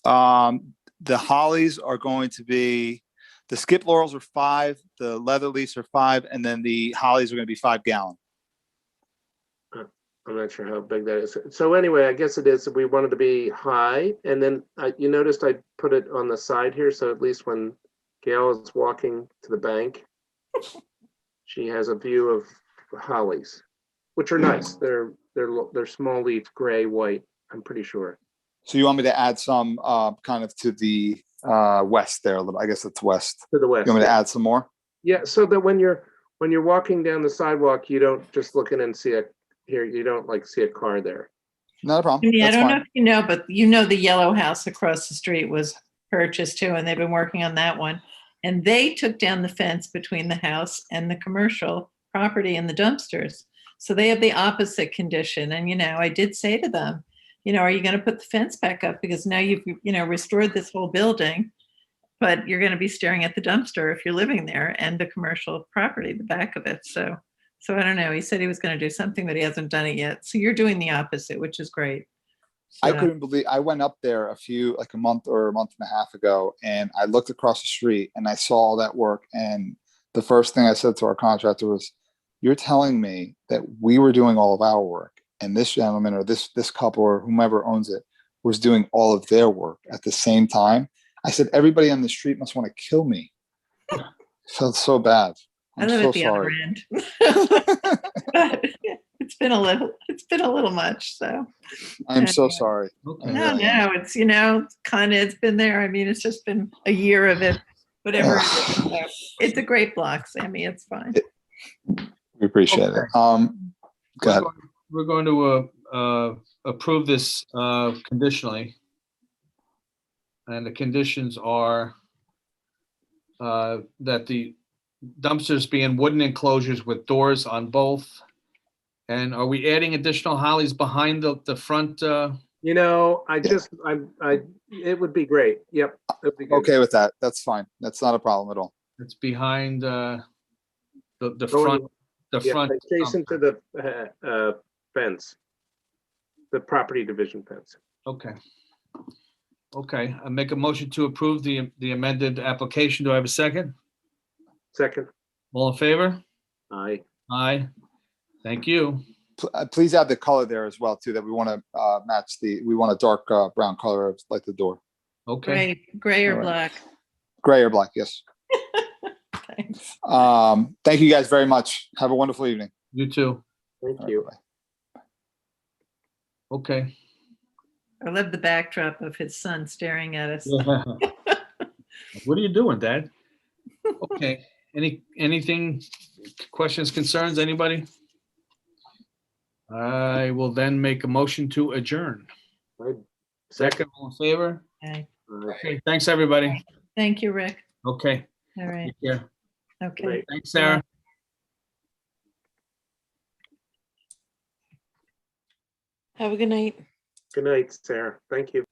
The hollies are going to be, the skip laurels are 5, the leather leaves are 5, and then the hollies are going to be 5 gallon. I'm not sure how big that is. So anyway, I guess it is, we wanted to be high, and then you noticed I put it on the side here, so at least when Gail is walking to the bank, she has a view of hollies, which are nice. They're small leaf, gray, white, I'm pretty sure. So you want me to add some kind of to the west there a little? I guess it's west. To the west. You want me to add some more? Yeah, so that when you're walking down the sidewalk, you don't just look in and see you don't like see a car there. Not a problem. Yeah, I That's don't fine. know if you know, but the yellow house across the street was purchased too, and they've been working on that one. And they took down the fence between the house and the commercial property and the dumpsters. So they have the opposite condition. And, I did say to them, are you going to put the fence back up? Because now you've, restored this whole building, but you're going to be staring at the dumpster if you're living there and the commercial property, the back of it. So I don't know. He said he was going to do something, but he hasn't done it yet. So you're doing the opposite, which is great. I So- couldn't believe, I went up there a month or a month and a half ago, and I looked across the street and I saw all that work. And the first thing I said to our contractor was, you're telling me that we were doing all of our work and this gentleman or this couple or whomever owns it was doing all of their work at the same time? I said, everybody on the street must want to kill me. Felt so bad. I I'm live so at the other sorry. end. But it's been a little much. So I'm so anyway. sorry. okay. I No, really am. it's kind of it's been there. I mean, it's just been a year of it, whatever. It is. So it's a great block, Sammy. It's fine. We appreciate it. Go ahead. We're going to approve this conditionally. And the conditions are that the dumpsters be in wooden enclosures with doors on both. And are we adding additional hollies behind the front? It would be great. Yep. It'd be good. Okay with that. That's fine. That's not a problem at all. It's behind the Going- front. The yeah, front. adjacent to the fence, the property division fence. Okay. Okay, I make a motion to approve the amended application. Do I have a second? Second. All in favor? Aye. Aye. Thank you. Please add the color there as well too, that we want to match we want a dark brown color of like the door. Okay. Gray or All right. black. Gray or black, yes. Thanks. Thank you guys very much. Have a wonderful evening. You too. Thank All right, you. bye-bye. Okay. I love the backdrop of his son staring at us. What are you doing, Dad? Okay. Anything, questions, concerns, anybody? I will then make a motion to adjourn. Aye. Second, all in favor? Okay. Okay, thanks, everybody. Thank you, Rick. Okay. All right. Take care. Okay. Right. Thanks, Sarah. Have a good night. Good night, Sarah. Thank you.